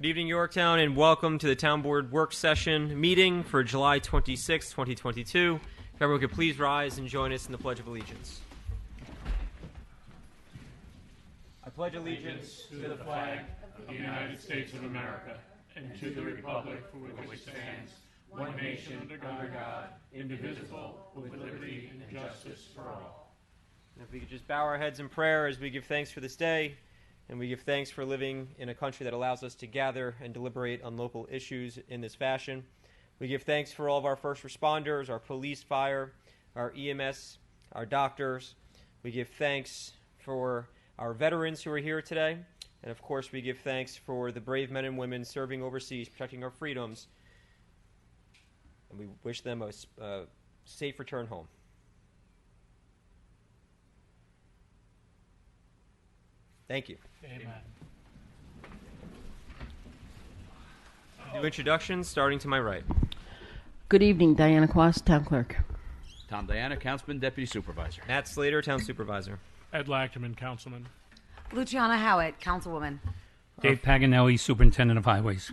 Good evening, Yorktown, and welcome to the Town Board Work Session meeting for July 26, 2022. If everyone could please rise and join us in the Pledge of Allegiance. I pledge allegiance to the flag of the United States of America and to the republic for which it stands, one nation under God, indivisible, with liberty and justice for all. And if we could just bow our heads in prayer as we give thanks for this day, and we give thanks for living in a country that allows us to gather and deliberate on local issues in this fashion. We give thanks for all of our first responders, our police, fire, our EMS, our doctors. We give thanks for our veterans who are here today. And of course, we give thanks for the brave men and women serving overseas, protecting our freedoms. And we wish them a safe return home. Thank you. Amen. New introductions, starting to my right. Good evening, Diana Quast, Town Clerk. Tom Diana, Councilman, Deputy Supervisor. Matt Slater, Town Supervisor. Ed Lachman, Councilman. Luciana Howitt, Councilwoman. Dave Paganelli, Superintendent of Highways.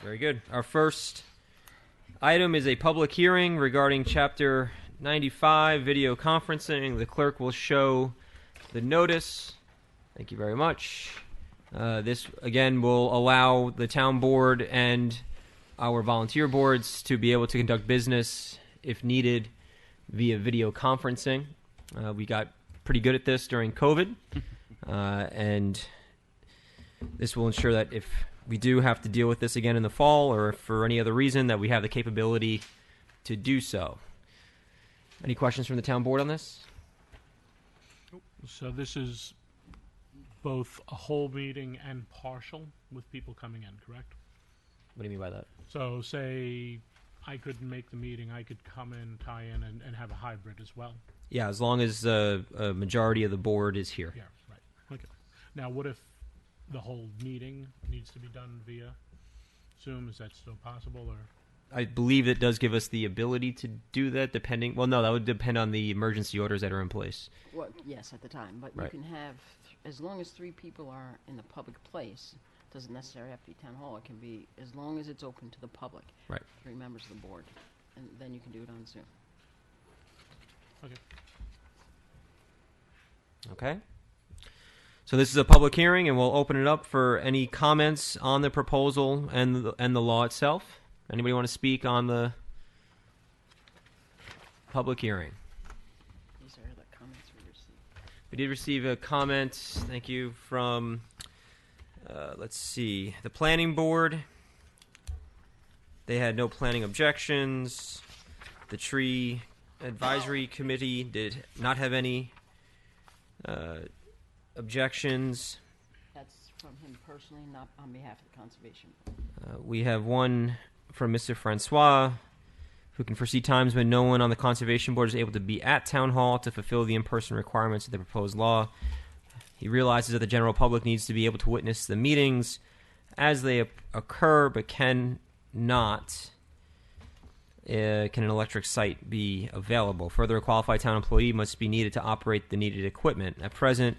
Very good. Our first item is a public hearing regarding Chapter 95, video conferencing. The clerk will show the notice. Thank you very much. This, again, will allow the town board and our volunteer boards to be able to conduct business, if needed, via video conferencing. We got pretty good at this during COVID, and this will ensure that if we do have to deal with this again in the fall or for any other reason, that we have the capability to do so. Any questions from the town board on this? So this is both a whole meeting and partial with people coming in, correct? What do you mean by that? So say I couldn't make the meeting, I could come in, tie in, and have a hybrid as well? Yeah, as long as a majority of the board is here. Yeah, right. Okay. Now, what if the whole meeting needs to be done via Zoom? Is that still possible, or? I believe it does give us the ability to do that, depending. Well, no, that would depend on the emergency orders that are in place. Well, yes, at the time, but Right. you can have, as long as 3 people are in the public place, doesn't necessarily have to be town hall. It can be as long as it's open to the public. Right. 3 members of the board, and then you can do it on Zoom. Okay. Okay. So this is a public hearing, and we'll open it up for any comments on the proposal and the law itself. Anybody want to speak on the public hearing? These are the comments we received. We did receive a comment, thank you, from, let's see, the planning board. They had no planning objections. The tree advisory committee did not have any objections. That's from him personally, not on behalf of the Conservation. We have one from Mr. Francois, who can foresee times when no one on the Conservation Board is able to be at Town Hall to fulfill the in-person requirements of the proposed law. He realizes that the general public needs to be able to witness the meetings as they occur, but can an electric site be available? Further, a qualified town employee must be needed to operate the needed equipment. At present,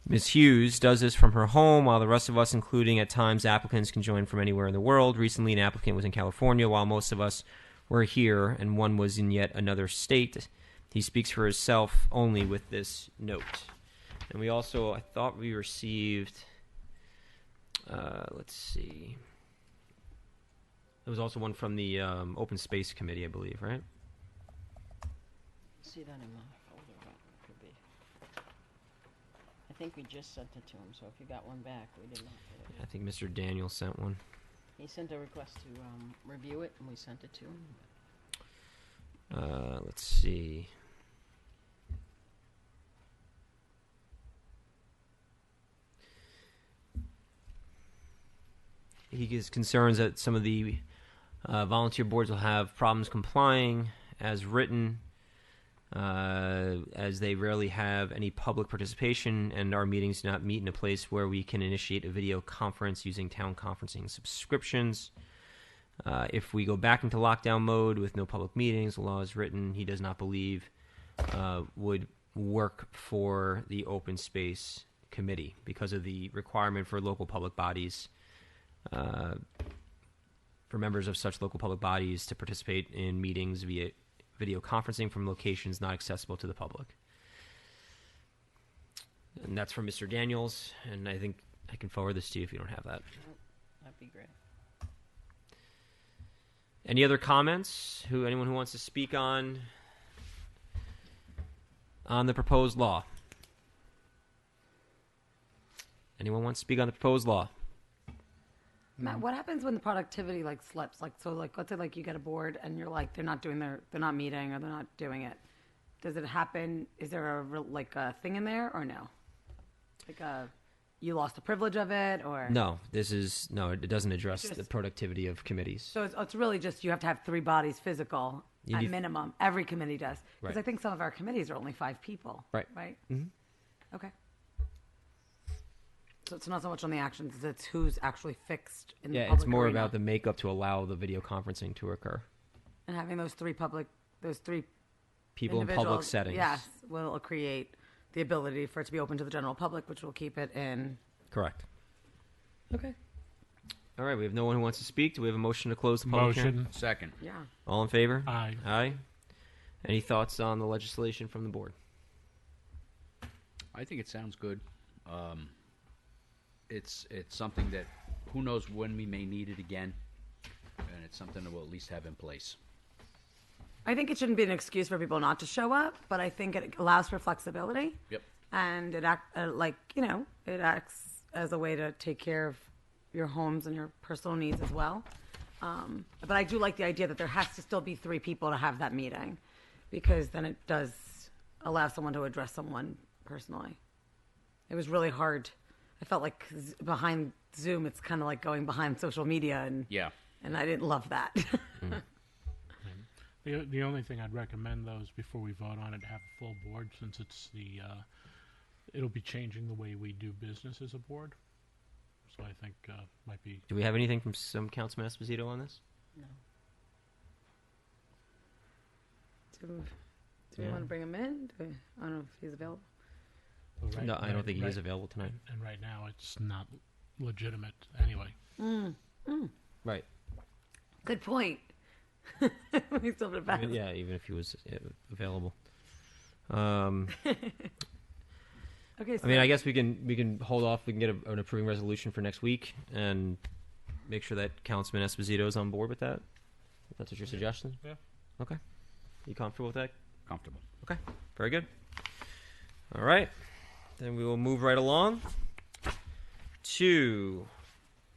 Ms. Hughes does this from her home, while the rest of us, including at times applicants, can join from anywhere in the world. Recently, an applicant was in California, while most of us were here, and one was in yet another state. He speaks for himself only with this note. And we also, I thought we received, let's see. There was also one from the Open Space Committee, I believe, right? See that in my folder, what it could be. I think we just sent it to him, so if you got one back, we did not get it. I think Mr. Daniel sent one. He sent a request to review it, and we sent it to him. Let's see. He has concerns that some of the volunteer boards will have problems complying as written, as they rarely have any public participation, and our meetings do not meet in a place where we can initiate a video conference using town conferencing subscriptions. If we go back into lockdown mode with no public meetings, the law is written, he does not believe would work for the Open Space Committee because of the requirement for local public bodies for members of such local public bodies to participate in meetings via video conferencing from locations not accessible to the public. And that's from Mr. Daniels, and I think I can forward this to you if you don't have that. That'd be great. Any other comments? Anyone who wants to speak on the proposed law? Anyone want to speak on the proposed law? Matt, what happens when the productivity slips? So let's say you get a board and you're they're not meeting or they're not doing it. Does it happen? Is there a thing in there or no? You lost the privilege of it or? No, it doesn't address the productivity of committees. So it's really just you have to have 3 bodies physical You at need- minimum. Every committee does. Because Right. I think some of our committees are only 5 people. Right. Right? Mhm. Okay. So it's not so much on the actions, it's who's actually fixed in the Yeah, public it's more arena. about the makeup to allow the video conferencing to occur. And having those three People in public individuals, settings. yes, will create the ability for it to be open to the general public, which will keep it in. Correct. Okay. All right, we have no one who wants to speak. Do we have a motion to close the public hearing? Motion. Second. Yeah. All in favor? Aye. Aye. Any thoughts on the legislation from the board? I think it sounds good. It's something that who knows when we may need it again, and it's something that we'll at least have in place. I think it shouldn't be an excuse for people not to show up, but I think it allows for flexibility. Yep. And it it acts as a way to take care of your homes and your personal needs as well. But I do like the idea that there has to still be 3 people to have that meeting, because then it does allow someone to address someone personally. It was really hard. I felt like behind Zoom, it's kind of like going behind social media, and Yeah. I didn't love that. The only thing I'd recommend, though, is before we vote on it, have a full board, since it's it'll be changing the way we do business as a board. So I think might be. Do we have anything from Councilman Esposito on this? Do we want to bring him in? I don't know if he's available. But No, I don't think he is available tonight. And right now, it's not legitimate anyway. Right. Good point. We still have it back. Yeah, even if he was available. Okay. So I mean, I guess we can hold off. We can get an approving resolution for next week and make sure that Councilman Esposito is on board with that. If that's what your suggestion? Yeah. Okay. You comfortable with that? Comfortable. Okay. Very good. All right. Then we will move right along to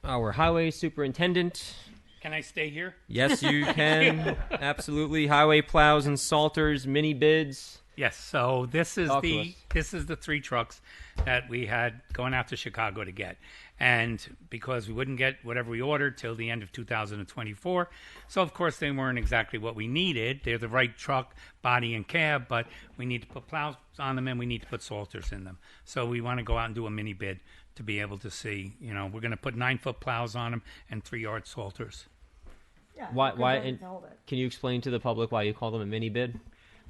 our highway superintendent. Can I stay here? Yes, you can. Absolutely. Highway plows and salters, mini bids. Yes. So this is Talk to us. this is the 3 trucks that we had going out to Chicago to get, and because we wouldn't get whatever we ordered till the end of 2024, so of course they weren't exactly what we needed. They're the right truck, body and cab, but we need to put plows on them and we need to put salters in them. So we want to go out and do a mini bid to be able to see. We're going to put 9-foot plows on them and 3-yard salters. yeah, Why? good Why? way And to hold it. can you explain to the public why you call them a mini bid?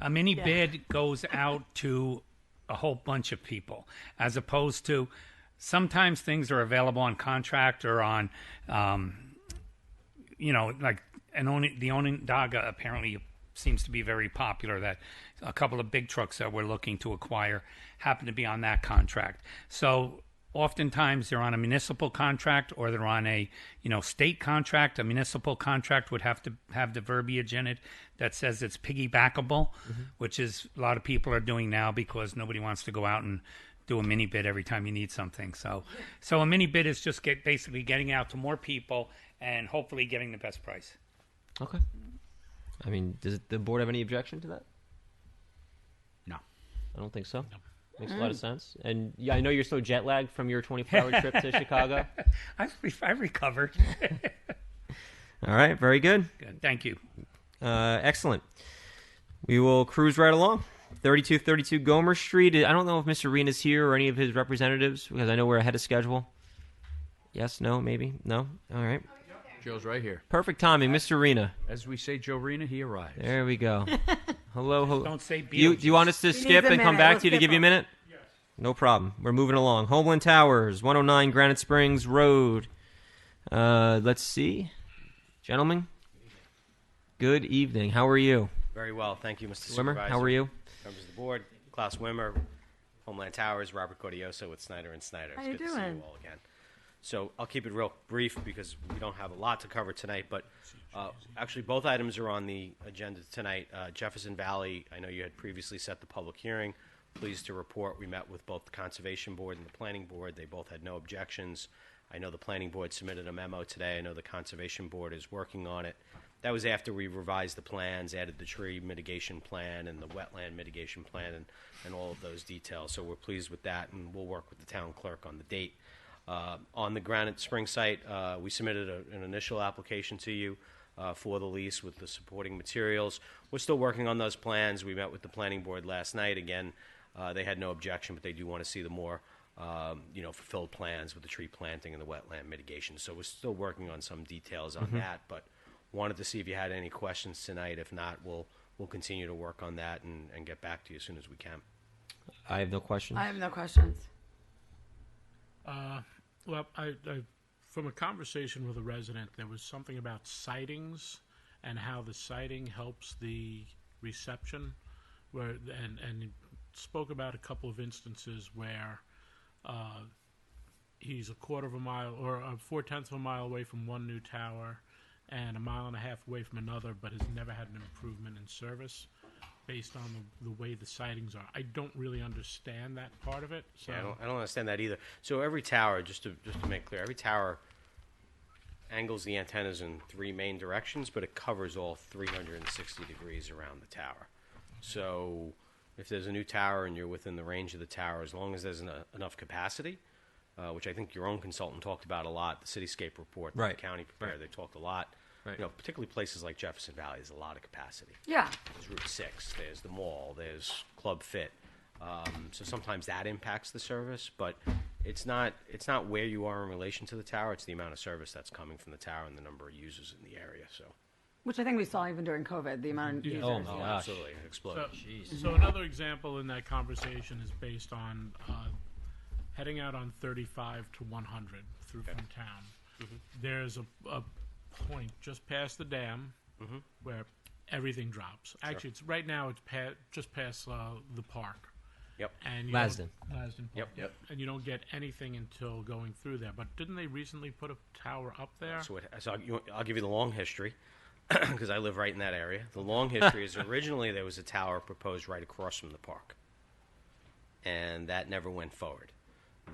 A mini bid goes out to a whole bunch of people, as opposed to sometimes things are available on contract or on, the Onondaga apparently seems to be very popular. That a couple of big trucks that we're looking to acquire happen to be on that contract. So oftentimes they're on a municipal contract or they're on a state contract. A municipal contract would have to have the verbiage in it that says it's piggybackable, which is a lot of people are doing now because nobody wants to go out and do a mini bid every time you need something. So a mini bid is just basically getting out to more people and hopefully getting the best price. Okay. I mean, does the board have any objection to that? No. I don't think so. Makes a lot of sense. And yeah, I know you're so jet lagged from your 24-hour trip to Chicago. I recovered. All right, very good. Good. Thank you. Excellent. We will cruise right along. 3232 Gomer Street. I don't know if Mr. Rena's here or any of his representatives because I know we're ahead of schedule. Yes, no, maybe, no. All right. Joe's right here. Perfect timing, Mr. Rena. As we say, Joe Rena, he arrives. There we go. Hello. Don't say Do you want us to skip a and come minute. back Let's to you to skip give you a him. minute? Yes. No problem. We're moving along. Homeland Towers, 109 Granite Springs Road. Let's see. Gentlemen, good evening. How are you? Very well, thank you, Mr. Wimmer, Supervisor. how are you? Members of the board, Klaus Wimmer, Homeland Towers, Robert Cordioso with Snyder and Snyder. How It's you good to see doing? you all again. So I'll keep it real brief because we don't have a lot to cover tonight, but actually both items are on the agenda tonight. Jefferson Valley, I know you had previously set the public hearing. Pleased to report we met with both the Conservation Board and the Planning Board. They both had no objections. I know the Planning Board submitted a memo today. I know the Conservation Board is working on it. That was after we revised the plans, added the tree mitigation plan and the wetland mitigation plan and all of those details. So we're pleased with that, and we'll work with the town clerk on the date. On the Granite Spring site, we submitted an initial application to you for the lease with the supporting materials. We're still working on those plans. We met with the Planning Board last night. Again, they had no objection, but they do want to see the more fulfilled plans with the tree planting and the wetland mitigation. So we're still working on some details on that, but wanted to see if you had any questions tonight. If not, we'll continue to work on that and get back to you as soon as we can. I have no questions. I have no questions. Well, I from a conversation with a resident, there was something about sightings and how the sighting helps the reception, and he spoke about a couple of instances where he's a quarter of a mile or 4/10 of a mile away from one new tower and a mile and a half away from another, but has never had an improvement in service based on the way the sightings are. I don't really understand that part of it. So Yeah, I don't understand that either. So every tower, just to make clear, every tower angles the antennas in three main directions, but it covers all 360 degrees around the tower. So if there's a new tower and you're within the range of the tower, as long as there's enough capacity, which I think your own consultant talked about a lot, the Cityscape report that Right. the county prepared, they talked a lot. Right. Particularly places like Jefferson Valley, there's a lot of capacity. Yeah. There's Route 6, there's the mall, there's Club Fit. So sometimes that impacts the service, but it's not where you are in relation to the tower, it's the amount of service that's coming from the tower and the number of users in the area. So Which I think we saw even during COVID, the amount of users. Oh, my gosh. absolutely, it exploded. So another example in that conversation is based on heading out on 35 to 100 through from town. There's a point just past the dam where everything drops. Actually, it's right now. It's just past the park. Yep. And Lasden. Lasden Park. Yep. And you don't get anything until going through there. But didn't they recently put a tower up there? So I'll give you the long history because I live right in that area. The long history is originally there was a tower proposed right across from the park, and that never went forward.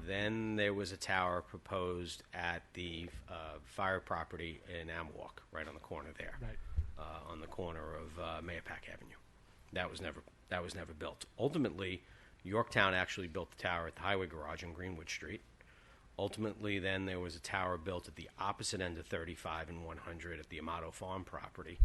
Then there was a tower proposed at the fire property in Amwalk, right on the corner there, Right. on the corner of Mayapack Avenue. That was never built. Ultimately, Yorktown actually built the tower at the Highway Garage on Greenwood Street. Ultimately, then there was a tower built at the opposite end of 35 and 100 at the Amato Farm property,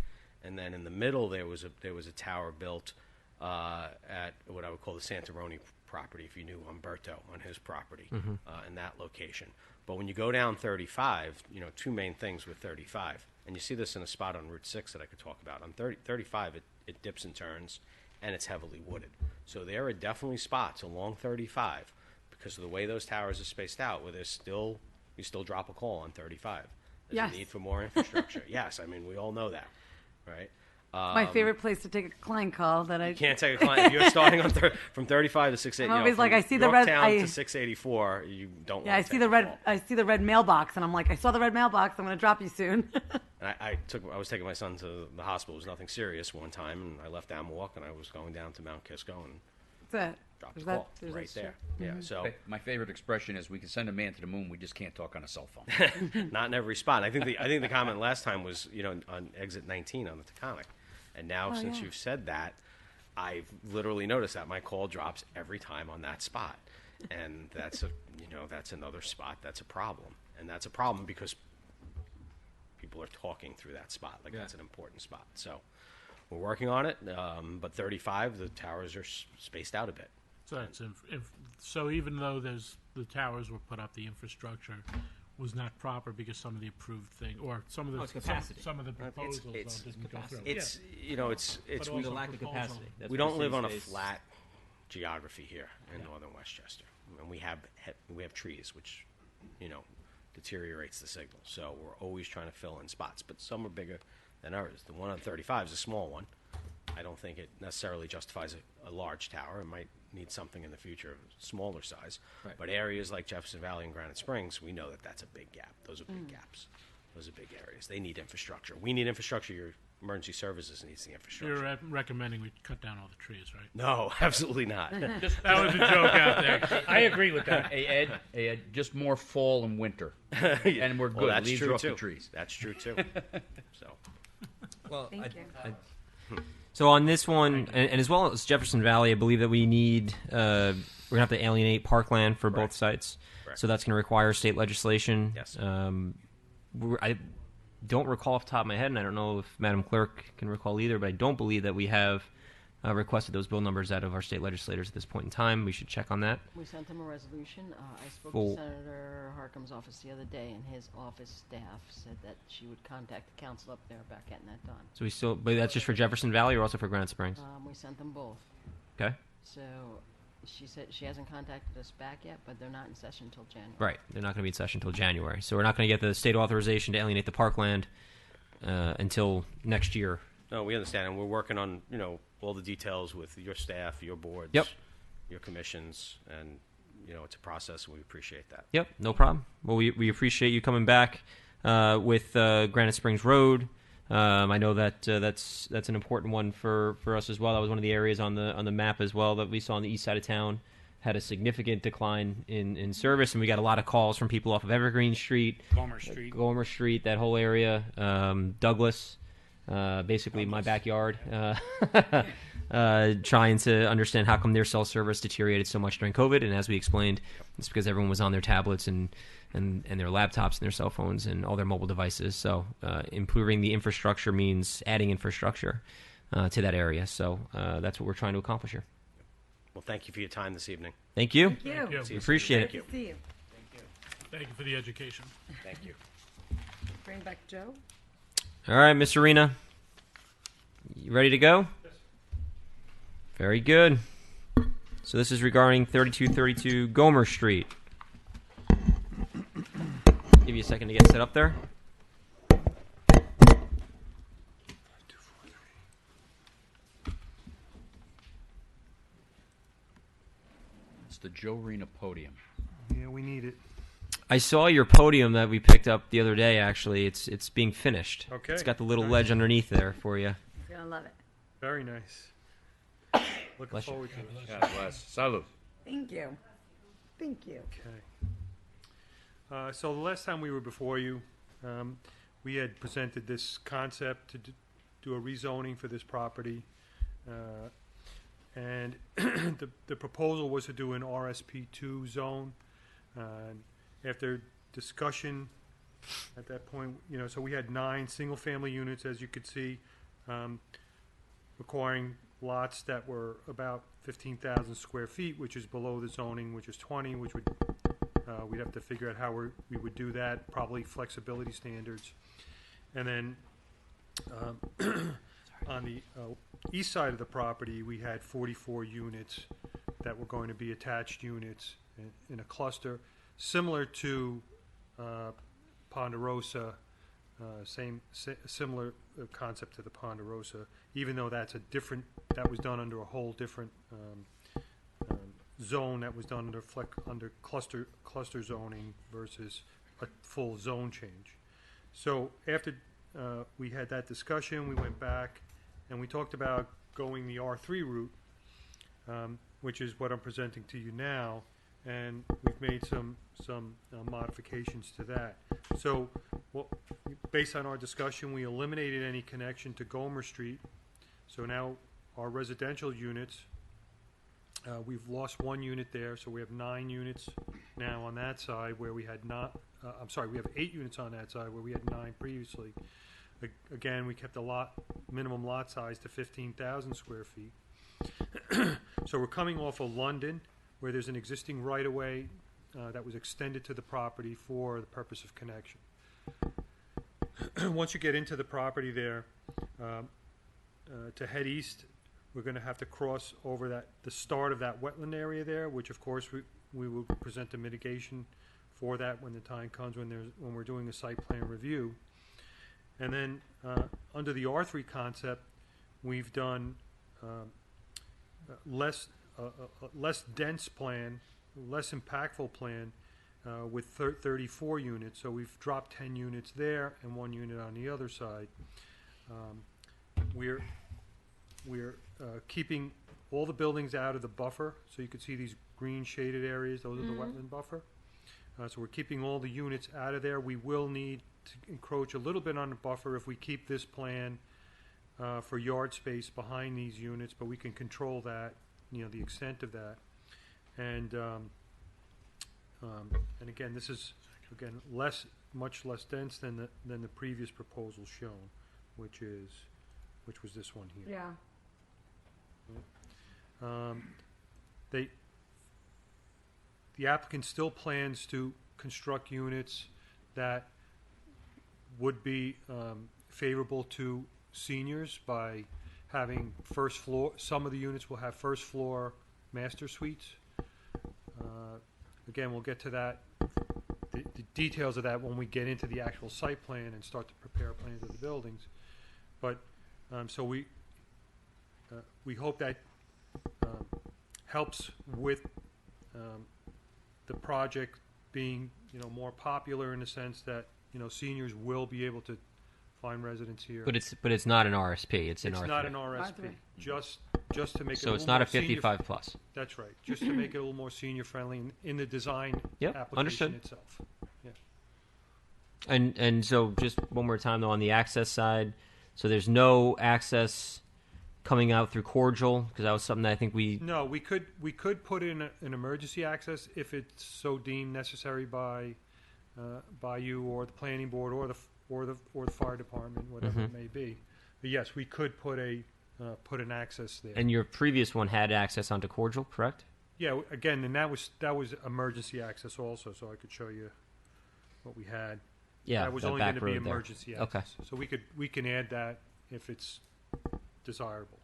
and then in the middle there was a tower built at what I would call the Santaroni property, if you knew Umberto on his property in that location. But when you go down 35, two main things with 35, and you see this in a spot on Route 6 that I could talk about. On 35, it dips and turns, and it's heavily wooded. So there are definitely spots along 35 because of the way those towers are spaced out where you still drop a call on 35. There's Yes. a need for more infrastructure. Yes, I mean, we all know that, right? My favorite place to take a client call that I You can't take a client if you're starting on from 35 to 680. I'm always like, from I see the red- Yorktown I- to 684. You don't. Yeah, I see the red mailbox, and I'm like, I saw the red mailbox. I'm going to drop you soon. And I was taking my son to the hospital. It was nothing serious one time, and I left Amwalk, and I was going down to Mount Kisco and That's it. dropped the Is call is right that there. true? Yeah, so My favorite expression is we can send a man to the moon, we just can't talk on a cell phone. not in every spot. I think the comment last time was on exit 19 on the Taconic, and now since yeah. you've said that, I've literally noticed that my call drops every time on that spot, and that's another spot that's a problem, and that's a problem because people are talking through that spot like that's an important spot. So we're working on it, but 35 the towers are spaced out a bit. So that's so even though the towers were put up, the infrastructure was not proper because some of the approved thing or some of the it's capacity. some of the proposals though, it's didn't go capacity. through. It's But we, also lack of proposal. capacity. That's we what don't the live on a city stays- flat geography here in northern Westchester, and we have trees, which deteriorates the signal. So we're always trying to fill in spots, but some are bigger than others. The one on 35 is a small one. I don't think it necessarily justifies a large tower. It might need something in the future of smaller size. Right. But areas like Jefferson Valley and Granite Springs, we know that that's a big gap. Those are big gaps. Those are big areas. They need infrastructure. We need infrastructure. Your emergency services needs the infrastructure. You're recommending we cut down all the trees, right? No, absolutely not. That was a joke out there. I agree with that. Hey, Ed, just more fall and winter. And we're good. Well, that's Leaves true are off too. the trees. That's true too. So Well, Thank you. so on this one, and as well as Jefferson Valley, I believe that we need we're gonna have to alienate parkland for both Correct. sites. Correct. So that's gonna require state legislation. Yes. I don't recall off the top of my head, and I don't know if Madam Clerk can recall either, but I don't believe that we have requested those bill numbers out of our state legislators at this point in time. We should check on that. We sent them a resolution. I spoke Full- to Senator Harkin's office the other day, and his office staff said that she would contact the council up there about getting that done. So we still, but that's just for Jefferson Valley or also for Granite Springs? We sent them both. Okay. So she said she hasn't contacted us back yet, but they're not in session until January. Right. They're not going to be in session until January. So we're not going to get the state authorization to alienate the parkland until next year. no, we understand, and we're working on all the details with your staff, your boards, Yep. your commissions, and it's a process, and we appreciate that. Yep, no problem. Well, we appreciate you coming back with Granite Springs Road. I know that that's an important one for us as well. That was one of the areas on the map as well that we saw on the east side of town had a significant decline in service, and we got a lot of calls from people off of Evergreen Street, Gomer Street, that whole area, Douglas, basically my backyard, trying to understand how come their cell service deteriorated so much during COVID. And as we explained, it's because everyone was on their tablets and their laptops and their cell phones and all their mobile devices. So improving the infrastructure means adding infrastructure to that area. So that's what we're trying to accomplish here. Well, thank you for your time this evening. Thank you. Thank you. you. We appreciate Thank it. you. See you. Thank you for the education. Thank you. Bring back Joe. All right, Miss Arena. You ready to go? Very good. So this is regarding 3232 Gomer Street. Give you a second to get set up there. It's the Joe Rena podium. Yeah, we need it. I saw your podium that we picked up the other day. Actually, it's being finished. Okay. It's got the little Nice. ledge underneath there for you. He's gonna love it. Very nice. Looking Bless you. forward to it. God bless. Salud. Thank you. Thank you. Okay. So the last time we were before you, we had presented this concept to do a rezoning for this property. And the proposal was to do an RSP2 zone. After discussion at that point, so we had 9 single-family units, as you could see, requiring lots that were about 15,000 square feet, which is below the zoning, which is 20, which would we'd have to figure out how we would do that, probably flexibility standards. And then on the east side of the property, we had 44 units that were going to be attached units in a cluster, similar to Ponderosa, similar concept to the Ponderosa, even though that was done under a whole different zone that was done under cluster zoning versus a full zone change. So after we had that discussion, we went back and we talked about going the R3 route, which is what I'm presenting to you now, and we've made some modifications to that. So, based on our discussion, we eliminated any connection to Gomer Street. So now our residential units, we've lost 1 unit there, so we have 9 units now on that side where we had not. We have 8 units on that side where we had 9 previously. Again, we kept the minimum lot size to 15,000 square feet. So we're coming off of London, where there's an existing right-of-way that was extended to the property for the purpose of connection. Once you get into the property there, to head east, we're going to have to cross over the start of that wetland area there, which of course we will present a mitigation for that when the time comes when we're doing a site plan review. And then under the R3 concept, we've done less dense plan, less impactful plan with 34 units. So we've dropped 10 units there and 1 unit on the other side. We're keeping all the buildings out of the buffer, so you can see these green shaded areas. Those are the wetland buffer. So we're keeping all the units out of there. We will need to encroach a little bit on the buffer if we keep this plan for yard space behind these units, but we can control that, the extent of that. And again, this is much less dense than the previous proposal shown, which was this one here. Yeah. The applicant still plans to construct units that would be favorable to seniors by having first floor. Some of the units will have first floor master suites. Again, we'll get to that, the details of that when we get into the actual site plan and start to prepare plans of the buildings. But so we hope that helps with the project being more popular in the sense that seniors will be able to find residence here. But it's not an RSP. It's an It's R3. not an RSP. Just to make it So a it's little not more a 55 plus. That's right. Just to make it a little more senior friendly in the design Yep, application understood. itself. Yeah. And so just one more time though on the access side, so there's no access coming out through Cordial because that was something that I think we No, we could put in an emergency access if it's so deemed necessary by you or the planning board or the fire department, whatever it may be. But yes, we could put an access there. and your previous one had access onto Cordial, correct? Yeah, again, and that was emergency access also, so I could show you what we had. Yeah, That was that only back going to be road there. emergency Okay. access. So we can add that if it's desirable.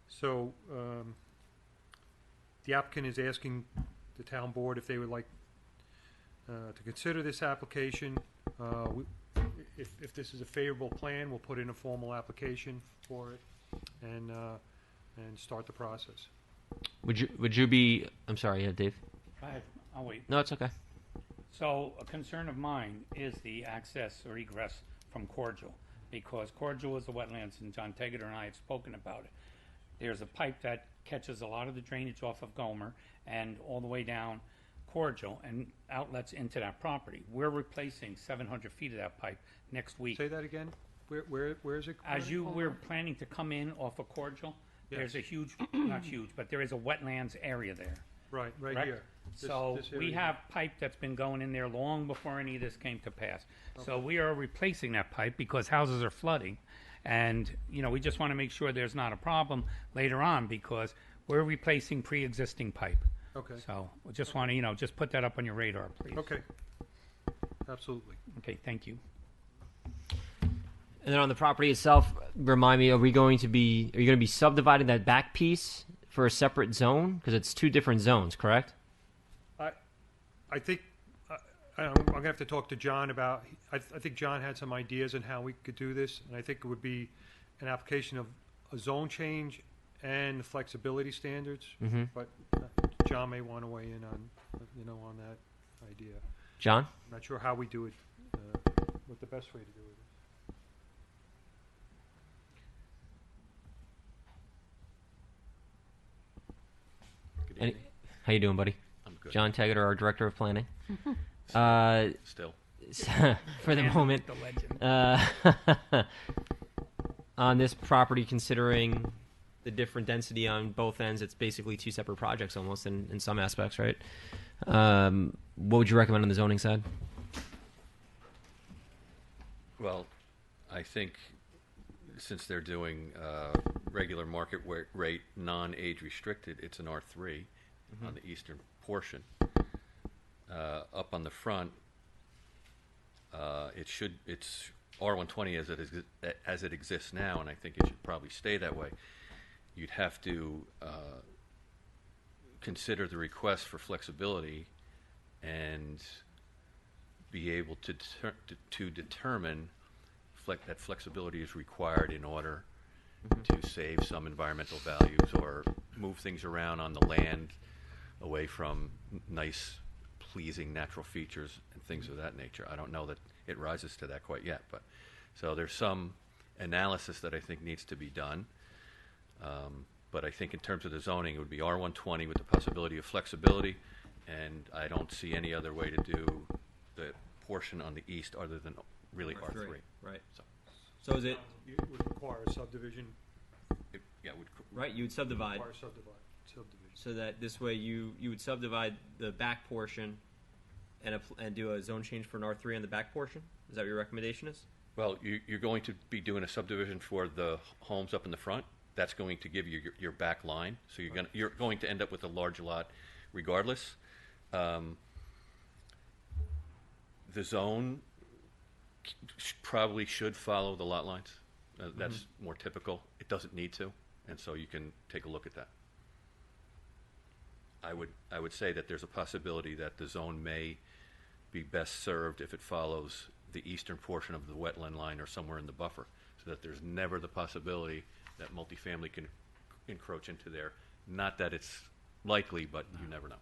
So the applicant is asking the town board if they would like to consider this application. If this is a favorable plan, we'll put in a formal application for it and start the process. Would you be? I'm sorry, yeah, Dave. Go ahead. I'll wait. No, it's okay. So a concern of mine is the access or egress from Cordial, because Cordial is the wetlands, and John Tegeter and I have spoken about it. There's a pipe that catches a lot of the drainage off of Gomer and all the way down Cordial and outlets into that property. We're replacing 700 feet of that pipe next week. Say that again? Where is it? As we're planning to come in off of Cordial, there's a huge, not huge, but there is a wetlands area there. Right Correct? here. So This we area. have pipe that's been going in there long before any of this came to pass. So we are replacing that pipe because houses are flooding. And, we just want to make sure there's not a problem later on because we're replacing pre-existing pipe. Okay. So we just want to, just put that up on your radar, please. Okay. Absolutely. Okay, thank you. And then on the property itself, remind me, are you going to be subdividing that back piece for a separate zone? Because it's two different zones, correct? I think I'm going to have to talk to John about. I think John had some ideas on how we could do this, and I think it would be an application of a zone change and the flexibility standards. Mm-hmm. But John may want to weigh in on that idea. John? I'm not sure how we do it. What the best way to do it is. Good Any, evening. how you doing, buddy? I'm good. John Tegeter, our director of planning. Still. For the moment, The legend. on this property, considering the different density on both ends, it's basically two separate projects almost in some aspects, right? What would you recommend on the zoning side? Well, I think since they're doing regular market rate, non-age restricted, it's an R3 on the eastern portion. Up on the front, it's R120 as it exists now, and I think it should probably stay that way. You'd have to consider the request for flexibility and be able to determine that flexibility is required in order to save some environmental values or move things around on the land away from nice, pleasing natural features and things of that nature. I don't know that it rises to that quite yet, but so there's some analysis that I think needs to be done. But I think in terms of the zoning, it would be R120 with the possibility of flexibility, and I don't see any other way to do the portion on the east other than really R3. Right. So So is it It would require a subdivision, yeah, would right? You would subdivide require subdivision. so that this way you would subdivide the back portion and do a zone change for an R3 on the back portion. Is that what your recommendation is? well, you're going to be doing a subdivision for the homes up in the front. That's going to give you your back line, so you're going to end up with a large lot, regardless. The zone probably should follow the lot lines. That's more typical. It doesn't need to, and so you can take a look at that. I would say that there's a possibility that the zone may be best served if it follows the eastern portion of the wetland line or somewhere in the buffer, so that there's never the possibility that multifamily can encroach into there. Not that it's likely, but you never know.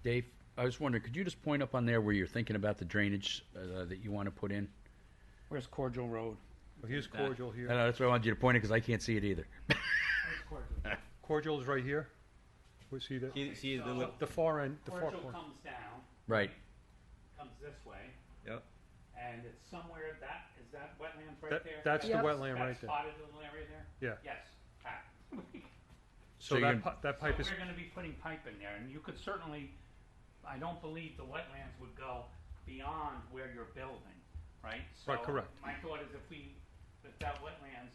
Dave, I was wondering, could you just point up on there where you're thinking about the drainage that you want to put in? Where's Cordial Road? Well, here's Cordial here. That's why I wanted you to point it because I can't see it either. Cordial is right here. We see that? See The far end, the far Cordial corner. comes down, Right. comes this way, Yep. and it's somewhere is that wetlands right That- there? that's the Yep. wetland That right there. spotted little area there? Yeah. Yes. Ah. So So that, you're that pipe So is, we're gonna be putting pipe in there, and you could certainly, I don't believe the wetlands would go beyond where you're building, right? Right, correct. So my thought is if that wetlands,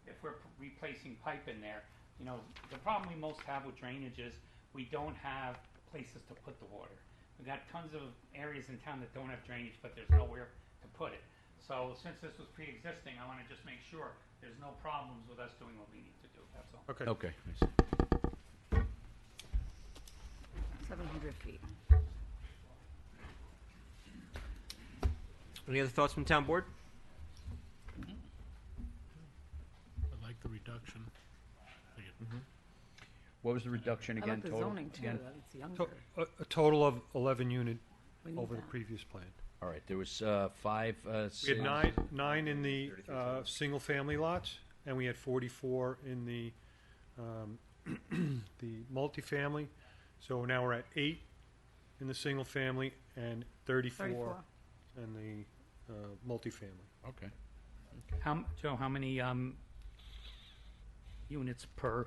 if we're replacing pipe in there, you know, the problem we most have with drainage is we don't have places to put the water. We've got tons of areas in town that don't have drainage, but there's nowhere to put it. So since this was pre-existing, I wanna just make sure there's no problems with us doing what we need to do, that's all. okay. Okay. 700 feet. Any other thoughts from town board? I like the reduction. What was the reduction I again? like the total? zoning too, Again? that it's younger. A total of 11 unit We need over the that. previous plan. All right, there was five. We had nine in the single-family lots, and we had 44 in the the multifamily. So now we're at 8 in the single-family and 34 in the multifamily. Okay. Joe, how many units per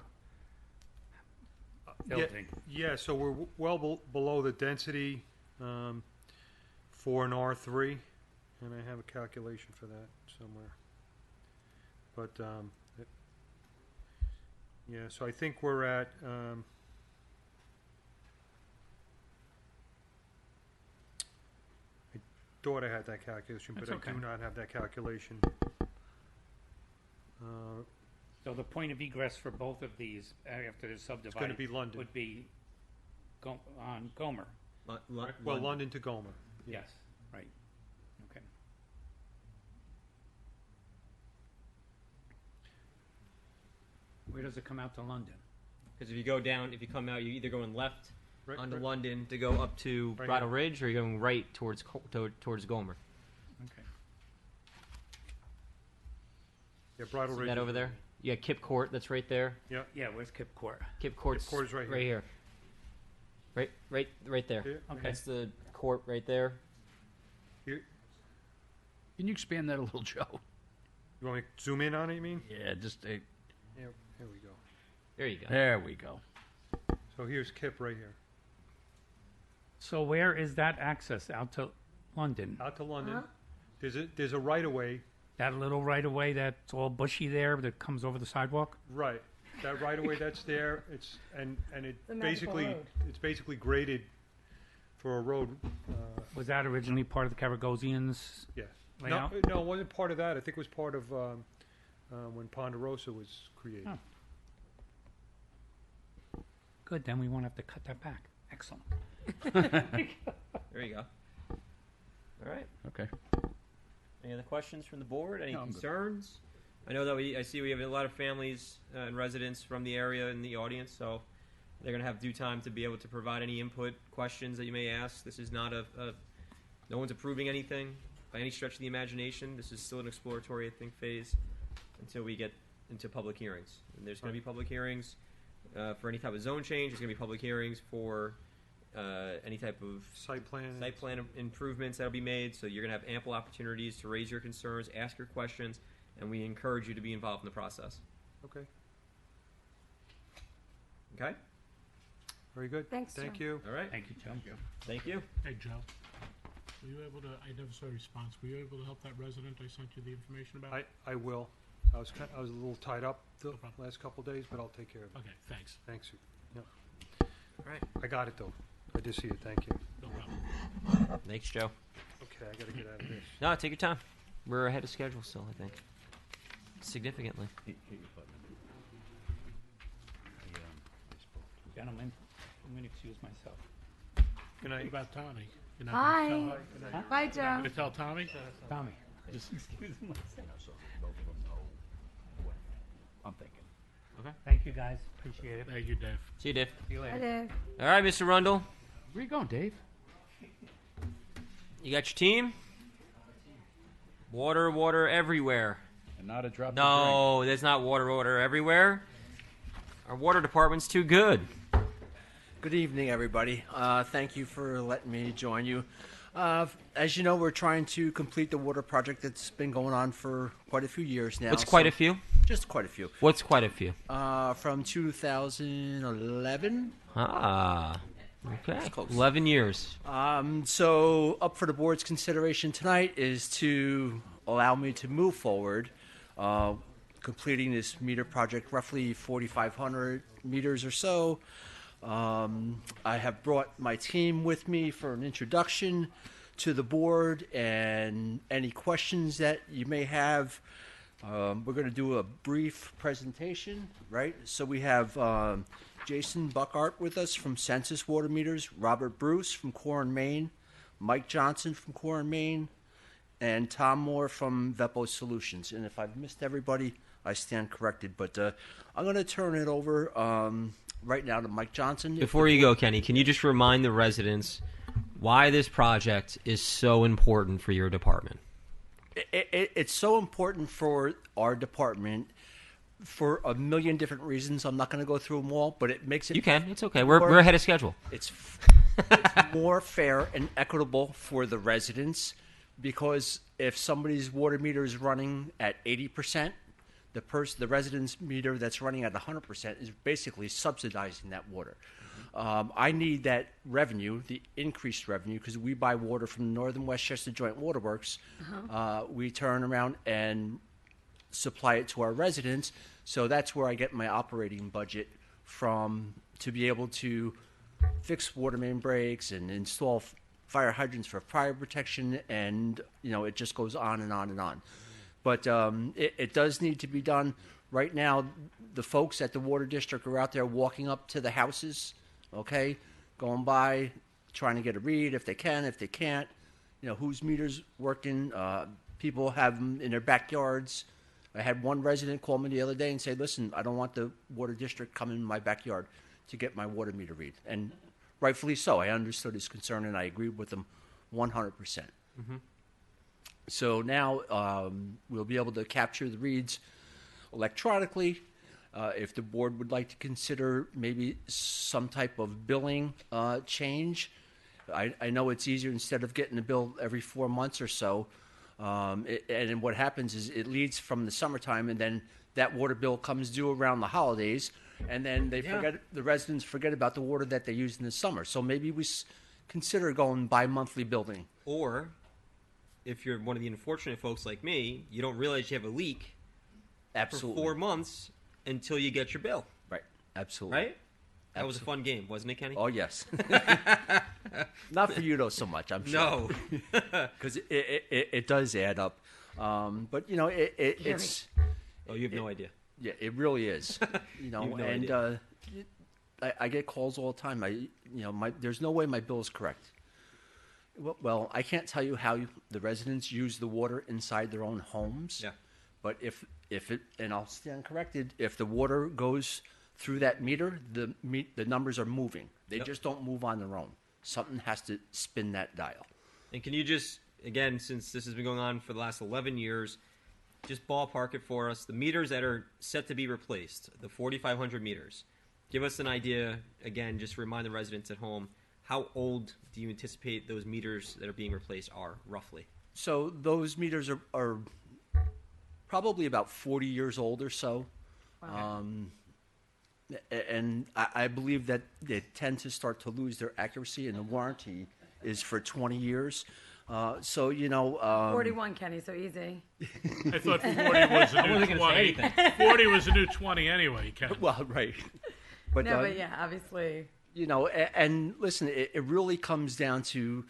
building? Yeah, so we're well below the density for an R3, and I have a calculation for that somewhere. But yeah, so I think we're at I thought I had that calculation, but That's I do okay. not have that calculation. So the point of egress for both of these after they're subdivided gonna be London. would be on Gomer. Well, London to Gomer. Yes, right. Okay. Where does it come out to London? Because if you go down, if you come out, you're either going left Right, onto right. London to go up to Right Brattle here. Ridge, or you're going right towards towards Gomer. Okay. Yeah, Bridal See Ridge. that over there? Yeah, Kip Court. That's right there. Yeah, where's Kip Court? Kip Court's Court is right here. here. Right there. Yeah, Okay. That's the court right there. Here, Can you expand that a little, Joe? you want me to zoom in on it, you mean? Yeah, just Here we go. There you go. there we go. So here's Kip right here. So where is that access out to London? Out to London. There's a right of way. That little right of way that's all bushy there that comes over the sidewalk? Right. That right of way that's there. It's and it The magical basically road. it's basically graded for a road. Was that originally part of the Caragosians? Yeah. Layout? No, it wasn't part of that. I think it was part of when Ponderosa was created. Oh. Good, then we won't have to cut that back. Excellent. There you go. All right. Okay. Any other questions from the board? Any No, I'm good. concerns? I know that I see we have a lot of families and residents from the area in the audience, so they're going to have due time to be able to provide any input, questions that you may ask. This is not no one's approving anything by any stretch of the imagination. This is still an exploratory, I think, phase until we get into public hearings. And there's going to be public hearings for any type of zone change. There's going to be public hearings for any type of Site plan. site plan improvements that'll be made. So you're going to have ample opportunities to raise your concerns, ask your questions, and we encourage you to be involved in the process. Okay, Okay? very good. Thanks, Thank Joe. you. All right. Thank you, Joe. Thank you. Hey, Joe, were you able to, I never saw a response, were you able to help that resident I sent you the information about? I will. I was a little tied up the last couple of days, but I'll take care of it. Okay, thanks. Thanks. Yep. All right. I got it though. I did see it. Thank you. No problem. Thanks, Joe. Okay, I gotta get out of this. No, take your time. We're ahead of schedule still, I think. Significantly. Gentlemen, I'm going to excuse myself. Good What night. about Tommy? You're not Bye. gonna tell, Bye, Joe. gonna tell Tommy? Tommy, just excuse myself. So both of them know what I'm thinking. Thank you, guys. Appreciate it. Thank you, Dave. See you, Dave. See you Bye, later. Dave. All right, Mr. Rundle. Where you going, Dave? You got your team? Water, water everywhere. And not a drop. No, there's not water everywhere. Our water department's too good. Good evening, everybody. Thank you for letting me join you. As you know, we're trying to complete the water project that's been going on for quite a few years now. What's quite so- a few? Just quite a few. What's quite a few? From 2011. Ah, okay. close. 11 years. So up for the board's consideration tonight is to allow me to move forward, completing this meter project, roughly 4,500 meters or so. I have brought my team with me for an introduction to the board and any questions that you may have. We're going to do a brief presentation, right? So we have Jason Buckart with us from Census Water Meters, Robert Bruce from Core & Main, Mike Johnson from Core & Main, and Tom Moore from Vepo Solutions. And if I've missed everybody, I stand corrected. But I'm going to turn it over right now to Mike Johnson. Before you go, Kenny, can you just remind the residents why this project is so important for your department? It's so important for our department for a million different reasons. I'm not going to go through them all, but it makes it. You can. It's okay. We're ahead of schedule. It's more fair and equitable for the residents because if somebody's water meter is running at 80%, the resident's meter that's running at 100% is basically subsidizing that water. I need that revenue, the increased revenue, because we buy water from Northern Westchester Joint Waterworks. We turn around and supply it to our residents. So that's where I get my operating budget from to be able to fix water main breaks and install fire hydrants for fire protection. And, it just goes on and on and on. But it does need to be done. Right now, the folks at the water district are out there walking up to the houses, okay, going by, trying to get a read if they can, if they can't, whose meter's working. People have them in their backyards. I had one resident call me the other day and say, listen, I don't want the water district coming in my backyard to get my water meter read. And rightfully so. I understood his concern and I agreed with him 100%. So now we'll be able to capture the reads electronically. If the board would like to consider maybe some type of billing change, I know it's easier instead of getting a bill every 4 months or so. And then what happens is it leads from the summertime, and then that water bill comes due around the holidays, and then the residents forget about the water that they used in the summer. So maybe we consider going bi-monthly billing. Or, if you're one of the unfortunate folks like me, you don't realize you have a leak Absolutely. for 4 months until you get your bill. Right. Absolutely. Right? That was a fun game, wasn't it, Kenny? Oh, yes. Not for you, though, so much, I'm sure. No. Because it does add up. But, it's... Oh, you have no idea. Yeah, it really is. have no and idea. I get calls all the time. There's no way my bill is correct. Well, I can't tell you how the residents use the water inside their own homes. Yeah. But if it, and I'll stand corrected, if the water goes through that meter, the numbers are moving. They just don't move on their own. Something has to spin that dial. And can you just, again, since this has been going on for the last 11 years, just ballpark it for us, the meters that are set to be replaced, the 4,500 meters. Give us an idea, again, just remind the residents at home, how old do you anticipate those meters that are being replaced are, roughly? So those meters are probably about 40 years old or so. Wow. And I believe that they tend to start to lose their accuracy, and the warranty is for 20 years. 41, Kenny, so easy. I thought 40 was a new 20. 40 was a new 20 anyway, Ken. Well, right. But, But yeah, obviously. And listen, it really comes down to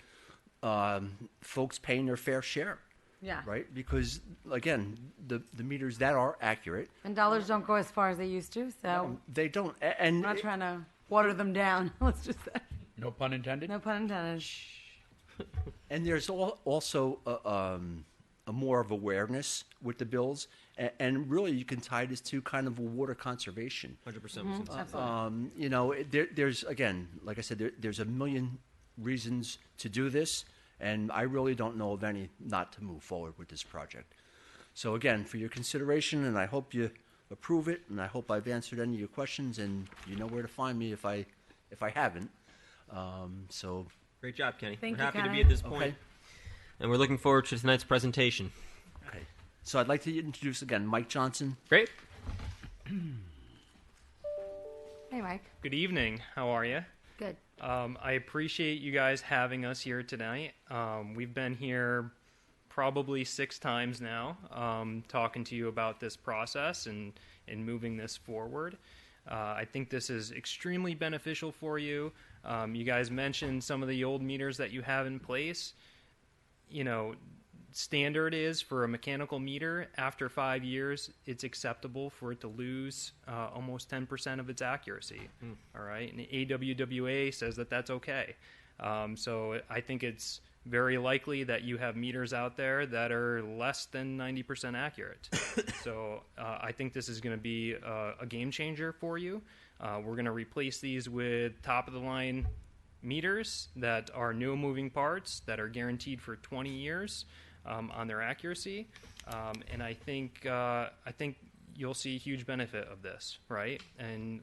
folks paying their fair share. Yeah. Right? Because, again, the meters that are accurate. And dollars don't go as far as they used to, so They don't. I'm And not trying to water them down. Let's just say. No pun intended. No pun intended. And there's also a more of awareness with the bills. And really, you can tie this to kind of a water conservation. 100%. Absolutely. There's, again, like I said, there's a million reasons to do this. And I really don't know of any not to move forward with this project. So again, for your consideration, and I hope you approve it, and I hope I've answered any of your questions, and you know where to find me if I haven't. So Great job, Kenny. Thank we're you, happy to Kenny. be at this point, Okay. and we're looking forward to tonight's presentation. okay. So I'd like to introduce again Mike Johnson. Great. Hey, Mike. Good evening. How are you? Good. I appreciate you guys having us here tonight. We've been here probably 6 times now, talking to you about this process and moving this forward. I think this is extremely beneficial for you. You guys mentioned some of the old meters that you have in place. You know, standard is for a mechanical meter, after 5 years, it's acceptable for it to lose almost 10% of its accuracy. All right, and the AWWA says that that's okay. So I think it's very likely that you have meters out there that are less than 90% accurate. So I think this is going to be a game changer for you. We're going to replace these with top-of-the-line meters that are no moving parts, that are guaranteed for 20 years on their accuracy. And I think you'll see a huge benefit of this, right? And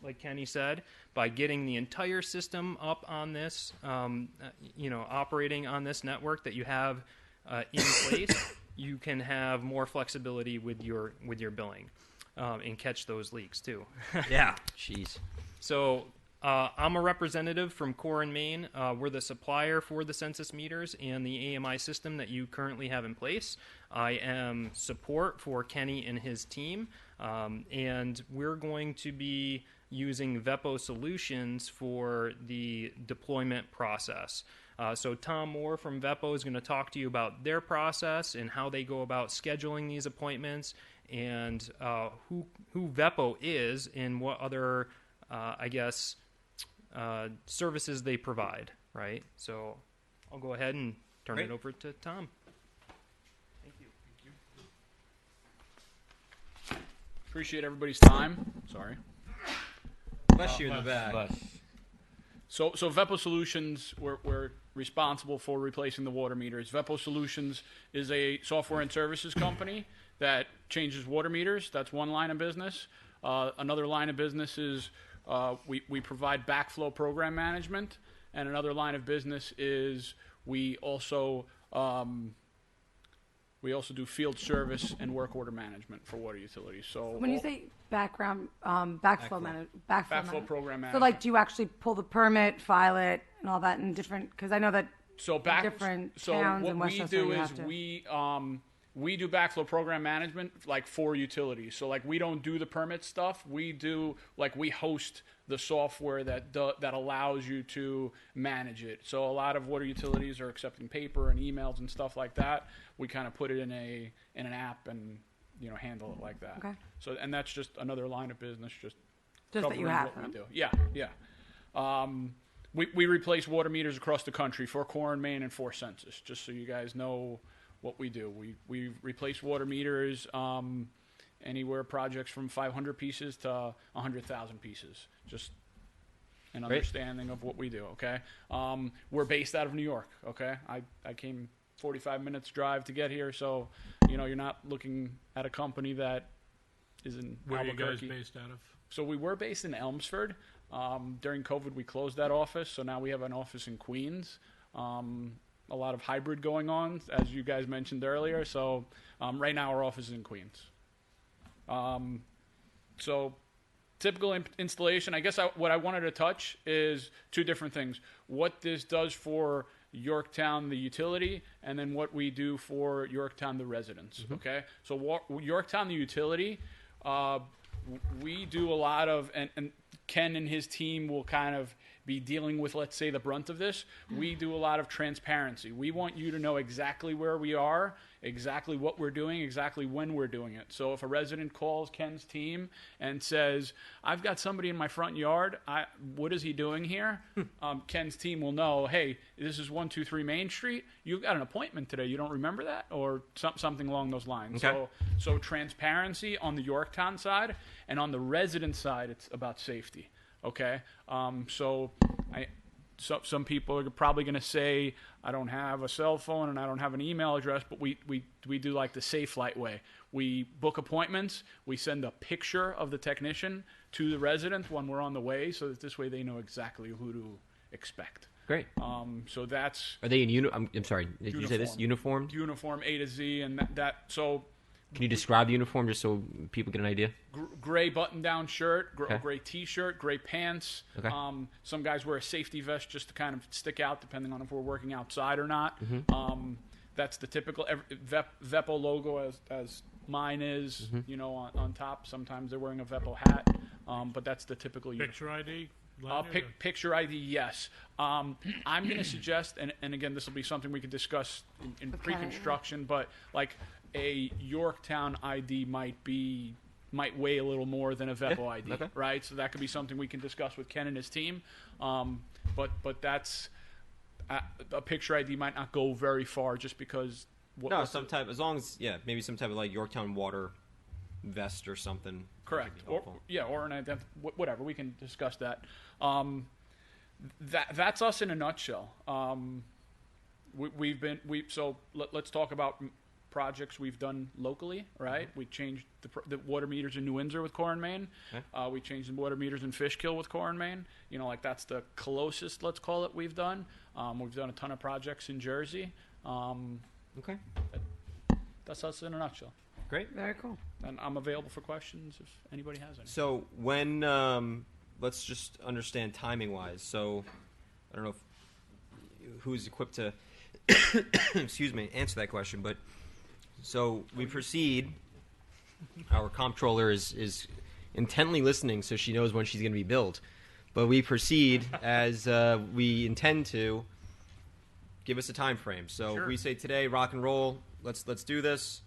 like Kenny said, by getting the entire system up on this, operating on this network that you have in place, you can have more flexibility with your billing and catch those leaks too. Yeah. Jeez. So I'm a representative from Core and Maine. We're the supplier for the census meters and the AMI system that you currently have in place. I am support for Kenny and his team, and we're going to be using Vepo Solutions for the deployment process. So Tom Moore from Vepo is going to talk to you about their process and how they go about scheduling these appointments, and who Vepo is and what other, services they provide, right? So I'll go ahead and turn Great. it over to Tom. Thank you. Appreciate everybody's time. Sorry. Bless you in the back. So Vepo Solutions, we're responsible for replacing the water meters. Vepo Solutions is a software and services company that changes water meters. That's one line of business. Another line of business is we provide backflow program management, and another line of business is we also do field service and work order management for water utilities. So When you say backflow program management. So, like, do you actually pull the permit, file it, and all that in different? Because I know that different towns in Westchester you have to. We do backflow program management like for utilities. So like we don't do the permit stuff. We host the software that allows you to manage it. So a lot of water utilities are accepting paper and emails and stuff like that. We kind of put it in an app and handle it like that. Okay. So and that's just another line of business, just Just that you covering have what them. we do. Yeah. We replace water meters across the country for Core and Main and for Census, just so you guys know what we do. We replace water meters anywhere projects from 500 pieces to 100,000 pieces. Just an Great. understanding of what we do, okay? We're based out of New York, okay? I came 45 minutes drive to get here, so, you're not looking at a company that is in Where are you Albuquerque. guys based out of? So we were based in Elmsford. During COVID, we closed that office, so now we have an office in Queens. A lot of hybrid going on, as you guys mentioned earlier. So right now, our office is in Queens. So typical installation, I guess what I wanted to touch is two different things. What this does for Yorktown, the utility, and then what we do for Yorktown, the residents, okay? So Yorktown, the utility, we do a lot of, and Ken and his team will kind of be dealing with, let's say, the brunt of this. We do a lot of transparency. We want you to know exactly where we are, exactly what we're doing, exactly when we're doing it. So if a resident calls Ken's team and says, I've got somebody in my front yard, what is he doing here? Ken's team will know, hey, this is 123 Main Street. You've got an appointment today. You don't remember that? Or something along those lines. Okay. So transparency on the Yorktown side, and on the resident side, it's about safety. Okay, some people are probably going to say, I don't have a cell phone and I don't have an email address, but we do like the Safe Light way. We book appointments. We send a picture of the technician to the resident when we're on the way, so that this way they know exactly who to expect. Great. So that's Are they in I'm sorry. Did you say this? Uniformed? uniform A to Z, and so. Can you describe the uniform just so people get an idea? Gray button-down shirt, Okay. gray T-shirt, gray pants. Okay. Some guys wear a safety vest just to kind of stick out, depending on if we're working outside or not. That's the typical Vepo logo, as mine is. On top. Sometimes they're wearing a Vepo hat, but that's the typical uniform. Picture ID? Picture ID, yes. I'm going to suggest, and again, this will be something we could discuss in Okay. pre-construction, but like a Yorktown ID might weigh a little more than a Vepo ID, okay. right? So that could be something we can discuss with Ken and his team. But that's a picture ID might not go very far just because. No, some type, as long as, maybe some type of like Yorktown water vest or something. Correct. Or Or an whatever. We can discuss that. That's us in a nutshell. Let's talk about projects we've done locally, right? We changed the water meters in New Windsor with Core and Main. Okay. We changed the water meters in Fishkill with Core and Main. That's the closest, let's call it, we've done. We've done a ton of projects in Jersey. Okay. That's us in a nutshell. Great. Very cool. And I'm available for questions if anybody has any. So when let's just understand timing wise. So I don't know who's equipped to excuse me, answer that question, but so we proceed. Our comptroller is intently listening, so she knows when she's going to be billed. But we proceed as we intend to. Give us a time frame. So Sure. if we say today, rock and roll. Let's do this.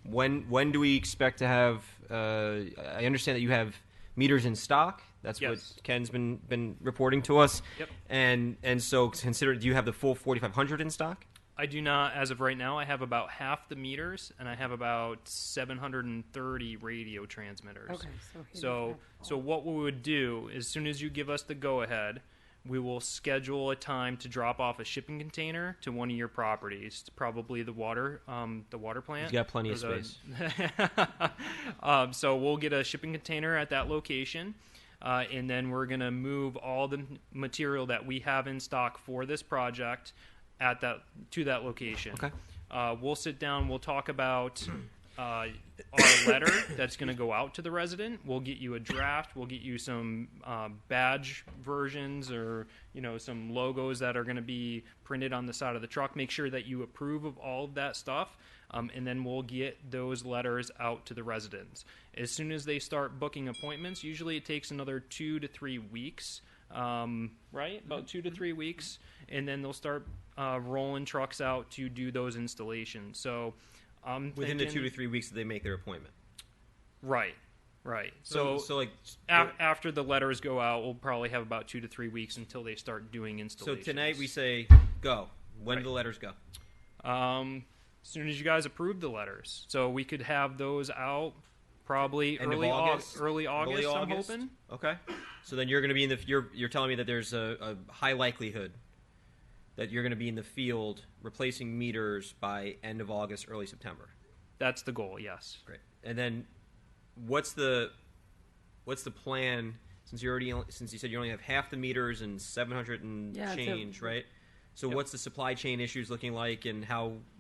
When do we expect to have? I understand that you have meters in stock. That's Yes. what Ken's been reporting to us. Yep. And so consider. Do you have the full 4,500 in stock? I do not, as of right now. I have about half the meters, and I have about 730 radio transmitters. Okay, so he So, does have so what we would do, as soon as you give us the go-ahead, we will schedule a time to drop off a shipping container to one of your properties, probably the water plant. He's got plenty of Or the- space. So we'll get a shipping container at that location. And then we're going to move all the material that we have in stock for this project to that location. Okay. We'll sit down. We'll talk about our letter that's going to go out to the resident. We'll get you a draft. We'll get you some badge versions or some logos that are going to be printed on the side of the truck. Make sure that you approve of all of that stuff. And then we'll get those letters out to the residents. As soon as they start booking appointments, usually it takes another 2 to 3 weeks, right? About 2 to 3 weeks. And then they'll start rolling trucks out to do those installations. So Within the 2 to 3 weeks that they make their appointment. Right. Right. So So, like, after the letters go out, we'll probably have about 2 to 3 weeks until they start doing so installations. tonight we say go. When do the letters go? As soon as you guys approve the letters, so we could have those out probably End of early August? early August. I'm hoping. Okay. So then you're going to be in the. You're telling me that there's a high likelihood that you're going to be in the field replacing meters by end of August, early September. That's the goal. Yes. Great. And then, what's the plan? Since you said you only have half the meters and 700 and Yeah, change, right? So what's the supply chain issues looking like, and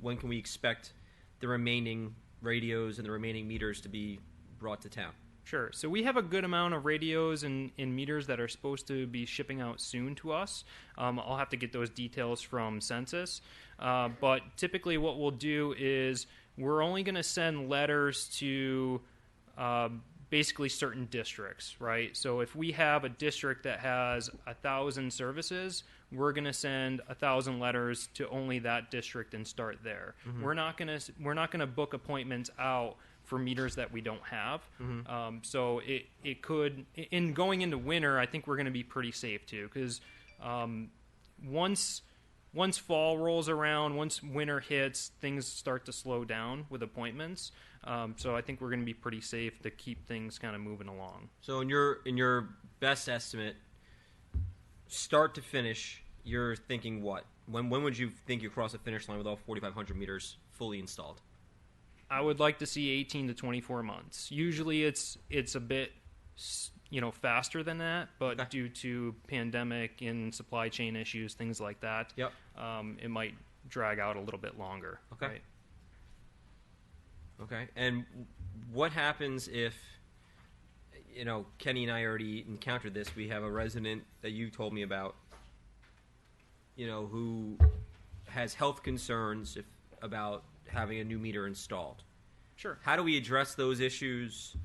when can we expect the remaining radios and the remaining meters to be brought to town? Sure. So we have a good amount of radios and meters that are supposed to be shipping out soon to us. I'll have to get those details from Census. But typically what we'll do is we're only going to send letters to basically certain districts, right? So if we have a district that has 1,000 services, we're going to send 1,000 letters to only that district and start there. Mm-hmm. We're not going to book appointments out for meters that we don't have. So it could, in going into winter, I think we're going to be pretty safe too, because once fall rolls around, once winter hits, things start to slow down with appointments. So I think we're going to be pretty safe to keep things kind of moving along. So in your best estimate, start to finish, you're thinking what? When would you think you cross the finish line with all 4,500 meters fully installed? I would like to see 18 to 24 months. Usually it's a bit faster than that, but due to pandemic and supply chain issues, things like that, it might drag out a little bit longer. Okay. Right? Okay. And what happens if, Kenny and I already encountered this. We have a resident that you told me about, who has health concerns about having a new meter installed. Sure. How do we address those issues?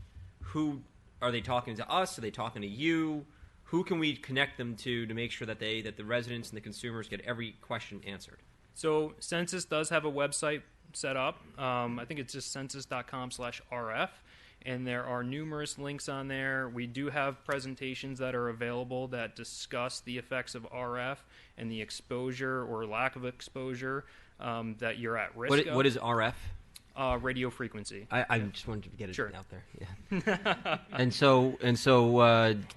Who are they talking to us? Are they talking to you? Who can we connect them to make sure that the residents and the consumers get every question answered? So Census does have a website set up. I think it's just census.com/RF, and there are numerous links on there. We do have presentations that are available that discuss the effects of RF and the exposure or lack of exposure that you're at risk of. What is RF? Radio frequency. I just wanted to get it Sure. out there. Yeah. and so,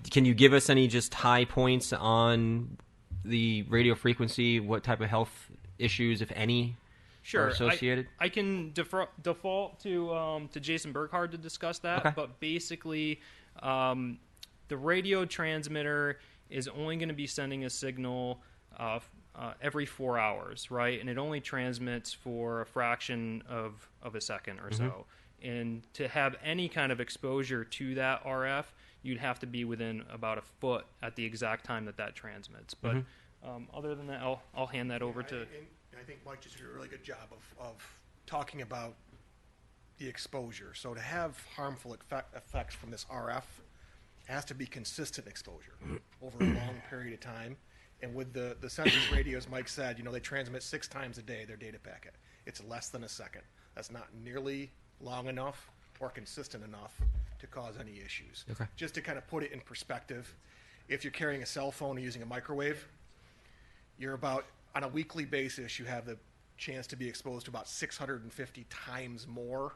can you give us any just high points on the radio frequency? What type of health issues, if any, are associated? I can default to Jason Burkhardt to discuss that. Okay. But basically, the radio transmitter is only going to be sending a signal every 4 hours, right? And it only transmits for a fraction of a second or so. And to have any kind of exposure to that RF, you'd have to be within about a foot at the exact time that transmits. But other than that, I'll hand that over to... I think Mike just did a really good job of talking about the exposure. So to have harmful effects from this RF, it has to be consistent exposure over a long period of time. And with the Census radios, Mike said, they transmit 6 times a day their data packet. It's less than a second. That's not nearly long enough or consistent enough to cause any issues. Okay. Just to kind of put it in perspective, if you're carrying a cell phone or using a microwave, you're about, on a weekly basis, you have the chance to be exposed to about 650 times more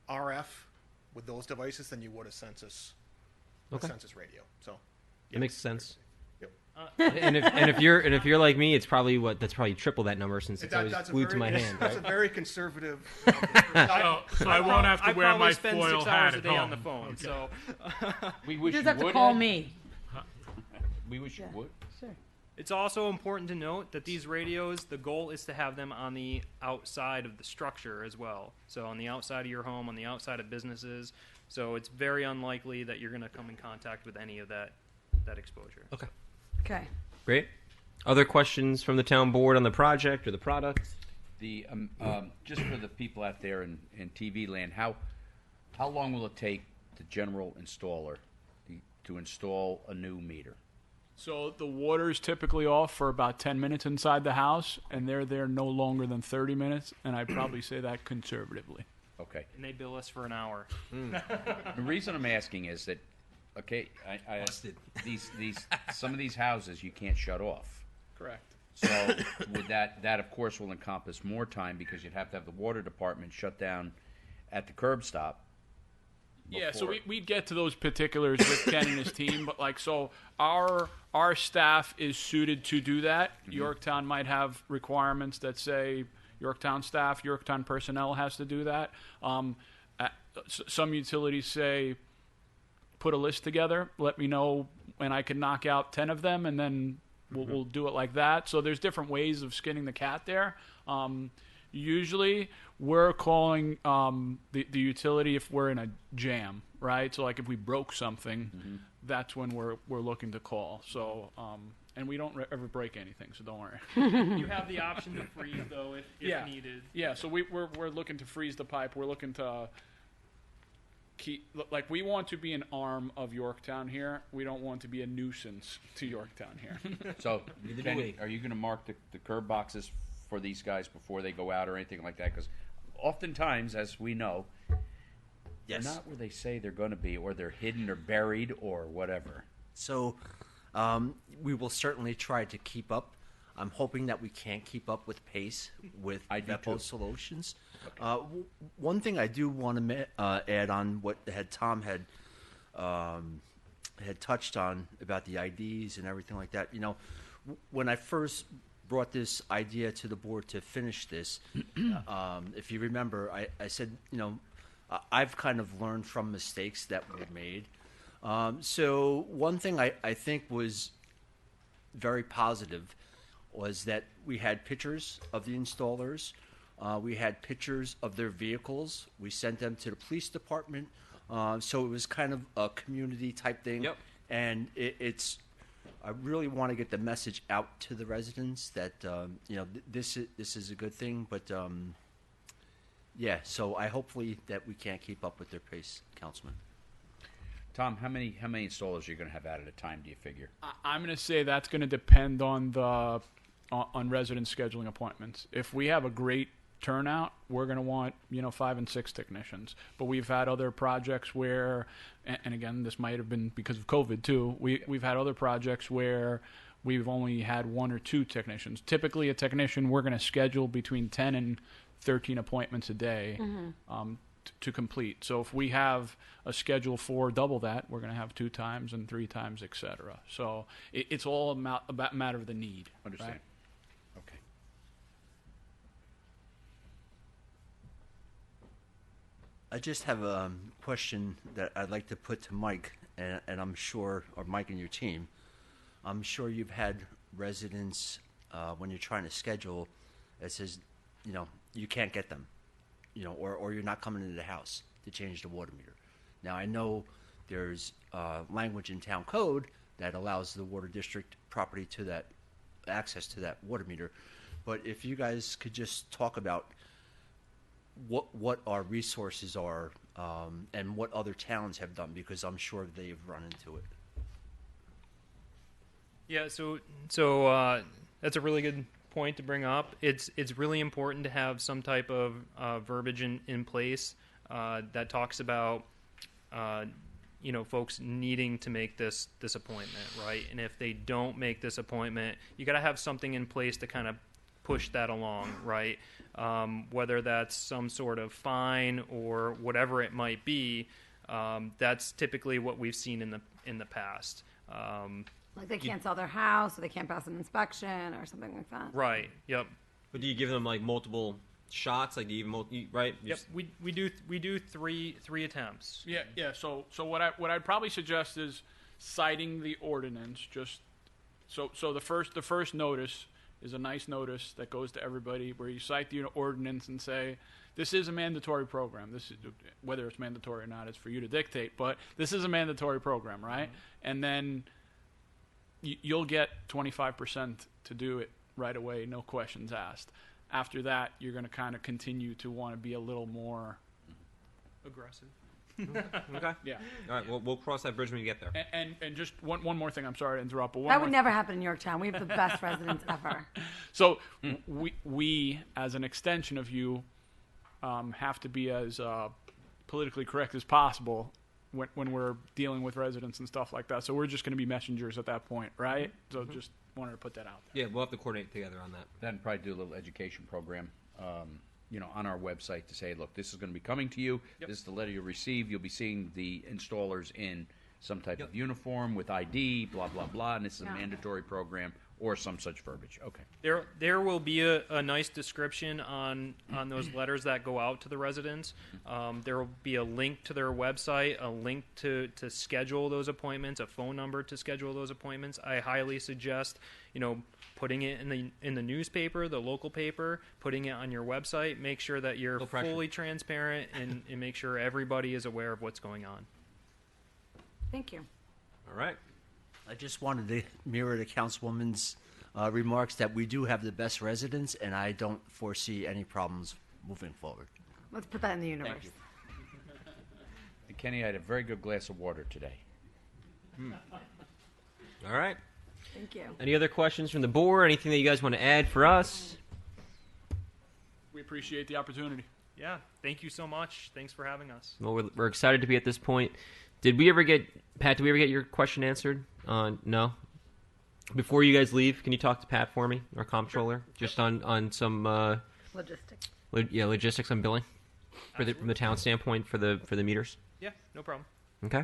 RF with those devices than you would a Census Census radio. So That makes sense. Yep. and if you're like me, that's probably triple that number since it's always glued to my hand. That's Right? a very conservative. So I won't have to wear my spend foil 6 hat hours a at day home. on the phone. So We You wish just you have to would, call Ed. me. We wish you would. Sure. it's also important to note that these radios, the goal is to have them on the outside of the structure as well. So on the outside of your home, on the outside of businesses. So it's very unlikely that you're going to come in contact with any of that exposure. Okay. Okay. Great. Other questions from the town board on the project or the product? The just for the people out there in TV land, how long will it take the general installer to install a new meter? So the water's typically off for about 10 minutes inside the house, and they're there no longer than 30 minutes, and I'd probably say that conservatively. Okay. and they bill us for an hour. The reason I'm asking is that, okay, these some of these houses you can't shut off. Correct. So with that of course will encompass more time because you'd have to have the water department shut down at the curb stop. Yeah, so before- we'd get to those particulars with Ken and his team, but like, so our staff is suited to do that. Yorktown might have requirements that say Yorktown staff, Yorktown personnel has to do that. Some utilities say, put a list together, let me know, and I can knock out 10 of them, and then we'll do it like that. So there's different ways of skinning the cat there. Usually, we're calling the utility if we're in a jam, right? So like if we broke something, that's when we're looking to call. So and we don't ever break anything, so don't worry. You have the option to freeze though if needed. Yeah, so we're looking to freeze the pipe. We're looking to keep, like, we want to be an arm of Yorktown here. We don't want to be a nuisance to Yorktown here. So, Ken, are you going to mark the curb boxes for these guys before they go out or anything like that? Because oftentimes, as we know, Yes. they're not where they say they're going to be, or they're hidden or buried or whatever. So we will certainly try to keep up. I'm hoping that we can keep up with pace with Vepo Solutions. One thing I do want to add on what Tom had touched on about the IDs and everything like that. You know, when I first brought this idea to the board to finish this, if you remember, I said, you know, I've kind of learned from mistakes that were made. So one thing I think was very positive was that we had pictures of the installers. We had pictures of their vehicles. We sent them to the police department. So it was kind of a community type thing. Yep. And I really want to get the message out to the residents that, you know, this is a good thing. But, yeah, so I hopefully that we can't keep up with their pace, Councilman. Tom, how many installers are you going to have out at a time, do you figure? I'm going to say that's going to depend on on resident scheduling appointments. If we have a great turnout, we're going to want 5 and 6 technicians. But we've had other projects where, and again, this might have been because of COVID too. We've had other projects where we've only had 1 or 2 technicians. Typically, a technician we're going to schedule between 10 and 13 appointments a day. To complete. So if we have a schedule for double that, we're going to have 2 times and 3 times, etc. So it's all about matter of the need. Understand. Right? Okay. I just have a question that I'd like to put to Mike, and I'm sure, or Mike and your team, I'm sure you've had residents when you're trying to schedule that says, you know, you can't get them. You know, or you're not coming into the house to change the water meter. Now, I know there's language in town code that allows the water district property to that access to that water meter, but if you guys could just talk about what our resources are and what other towns have done, because I'm sure they've run into it. Yeah, so that's a really good point to bring up. It's really important to have some type of verbiage in place that talks about folks needing to make this appointment, right? And if they don't make this appointment, you got to have something in place to kind of push that along, right? Whether that's some sort of fine or whatever it might be, that's typically what we've seen in the past. Like they can't sell their house, or they can't pass an inspection, or something like that. Right. Yep. But do you give them like multiple shots? Like do you even right? Yep. We do three attempts. Yeah. So what I'd probably suggest is citing the ordinance. Just so the first notice is a nice notice that goes to everybody, where you cite the ordinance and say, this is a mandatory program. This is, whether it's mandatory or not, it's for you to dictate. But this is a mandatory program, right? And then you'll get 25% to do it right away, no questions asked. After that, you're going to kind of continue to want to be a little more aggressive. Okay. Yeah. All right. We'll cross that bridge when you get there. And just one more thing. I'm sorry to interrupt, but That would never happen in Yorktown. We have the best residents ever. So we, as an extension of you, have to be as politically correct as possible when we're dealing with residents and stuff like that. So we're just going to be messengers at that point, right? So just wanted to put that out there. Yeah, we'll have to coordinate together on that. Then probably do a little education program, on our website to say, look, this is going to be coming to you. Yep. This is the letter you'll receive. You'll be seeing the installers in some type of uniform with ID, blah, blah, blah, and this is a mandatory program or some such verbiage. Okay. There will be a nice description on those letters that go out to the residents. There will be a link to their website, a link to schedule those appointments, a phone number to schedule those appointments. I highly suggest, putting it in the newspaper, the local paper, putting it on your website. Make sure that you're fully transparent and make sure everybody is aware of what's going on. Thank you. All right. I just wanted to mirror the councilwoman's remarks that we do have the best residents, and I don't foresee any problems moving forward. Let's put that in the universe. Thank you. And Kenny, I had a very good glass of water today. All right. Thank you. Any other questions from the board? Anything that you guys want to add for us? We appreciate the opportunity. Yeah, thank you so much. Thanks for having us. Well, we're excited to be at this point. Did we ever get your question answered? No? Before you guys leave, can you talk to Pat for me, our comptroller, just on some Logistics. Logistics on billing from the town standpoint for the meters? Yeah, no problem. Okay.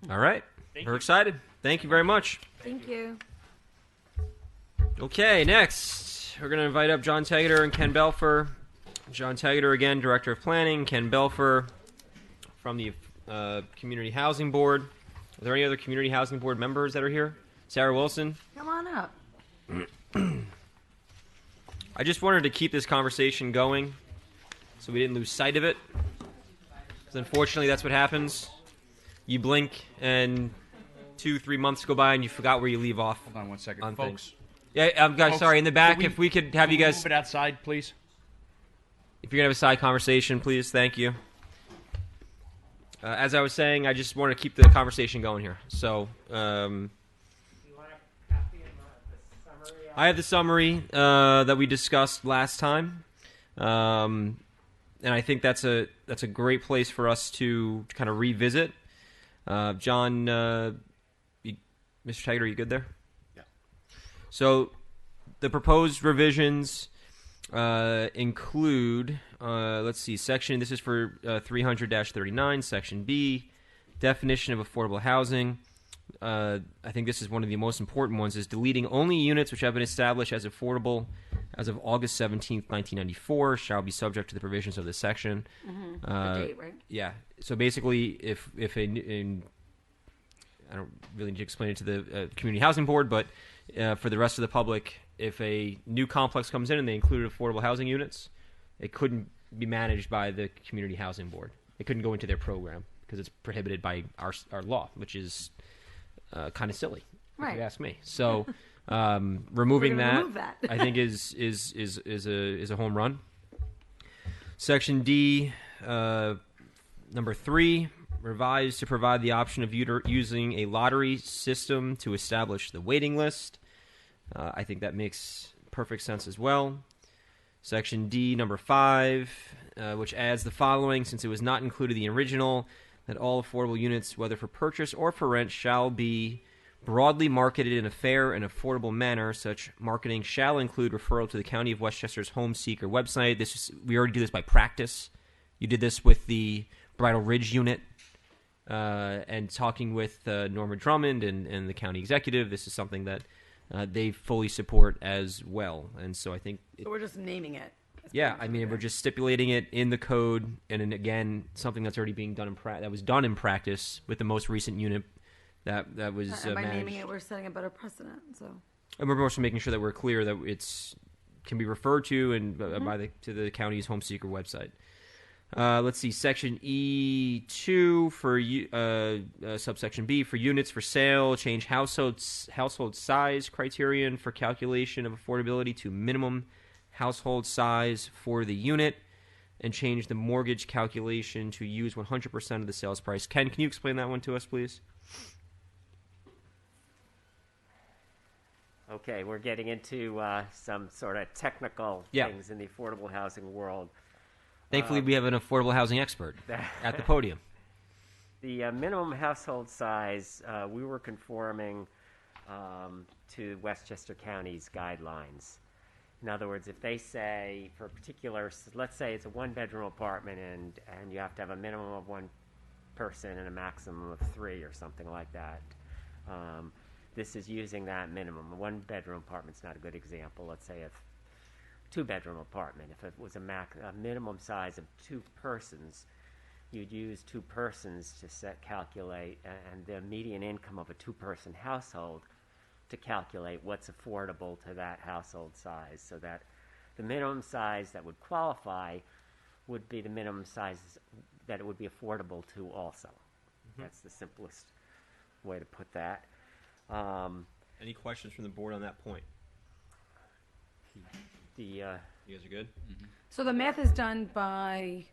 All right. Thank We're you. excited. Thank you very much. Thank you. Okay, next we're going to invite up John Tegeter and Ken Belfer. John Tegeter, again, Director of Planning. Ken Belfer from the Community Housing Board. Are there any other Community Housing Board members that are here? Sarah Wilson? Come on up. I just wanted to keep this conversation going so we didn't lose sight of it. 'Cause unfortunately, that's what happens. You blink and 2-3 months go by and you forgot where you leave off. Hold on one second. On Folks. things. Yeah, guys, Folks, sorry, in the back, could if we could have you guys... Move it outside, please. If you're going to have a side conversation, please, thank you. As I was saying, I just want to keep the conversation going here. So, I have the summary that we discussed last time, and I think that's a great place for us to kind of revisit. John, Mr. Tegeter, are you good there? Yeah. So, the proposed revisions include, let's see, section, this is for 300-39, section B, definition of affordable housing. I think this is one of the most important ones, is deleting only units which have been established as affordable as of August 17th, 1994, shall be subject to the provisions of this section. The date, right? Yeah. So basically, if I don't really need to explain it to the Community Housing Board, but for the rest of the public, if a new complex comes in and they included affordable housing units, it couldn't be managed by the Community Housing Board. It couldn't go into their program because it's prohibited by our law, which is kind of silly, if you ask me. So removing remove that. I think is a home run. Section D, number 3, revised to provide the option of using a lottery system to establish the waiting list. I think that makes perfect sense as well. Section D, number 5, which adds the following, since it was not included in the original, that all affordable units, whether for purchase or for rent, shall be broadly marketed in a fair and affordable manner. Such marketing shall include referral to the County of Westchester's Home Seeker website. We already do this by practice. You did this with the Bridal Ridge unit, and talking with Norma Drummond and the county executive. This is something that they fully support as well. And so I think... So we're just naming it. Yeah, I mean, we're just stipulating it in the code, and then again, something that's already being done that was done in practice with the most recent unit that was And by managed. naming it, we're setting a better precedent. So. And we're also making sure that we're clear that it's can be referred to and to the county's Home Seeker website. Let's see, section E2 for subsection B for units for sale, change household size criterion for calculation of affordability to minimum household size for the unit, and change the mortgage calculation to use 100% of the sales price. Ken, can you explain that one to us, please? Okay, we're getting into some sort of technical things in the affordable housing world. Thankfully, we have an affordable housing expert at the podium. The minimum household size, we were conforming to Westchester County's guidelines. In other words, if they say for a particular, let's say it's a one-bedroom apartment and you have to have a minimum of one person and a maximum of 3 or something like that. This is using that minimum. A one-bedroom apartment's not a good example. Let's say a two-bedroom apartment. If it was a minimum size of 2 persons, you'd use 2 persons to calculate and the median income of a 2-person household to calculate what's affordable to that household size, so that the minimum size that would qualify would be the minimum size that it would be affordable to also. That's the simplest way to put that. Any questions from the board on that point? You guys are good? So the math is done by.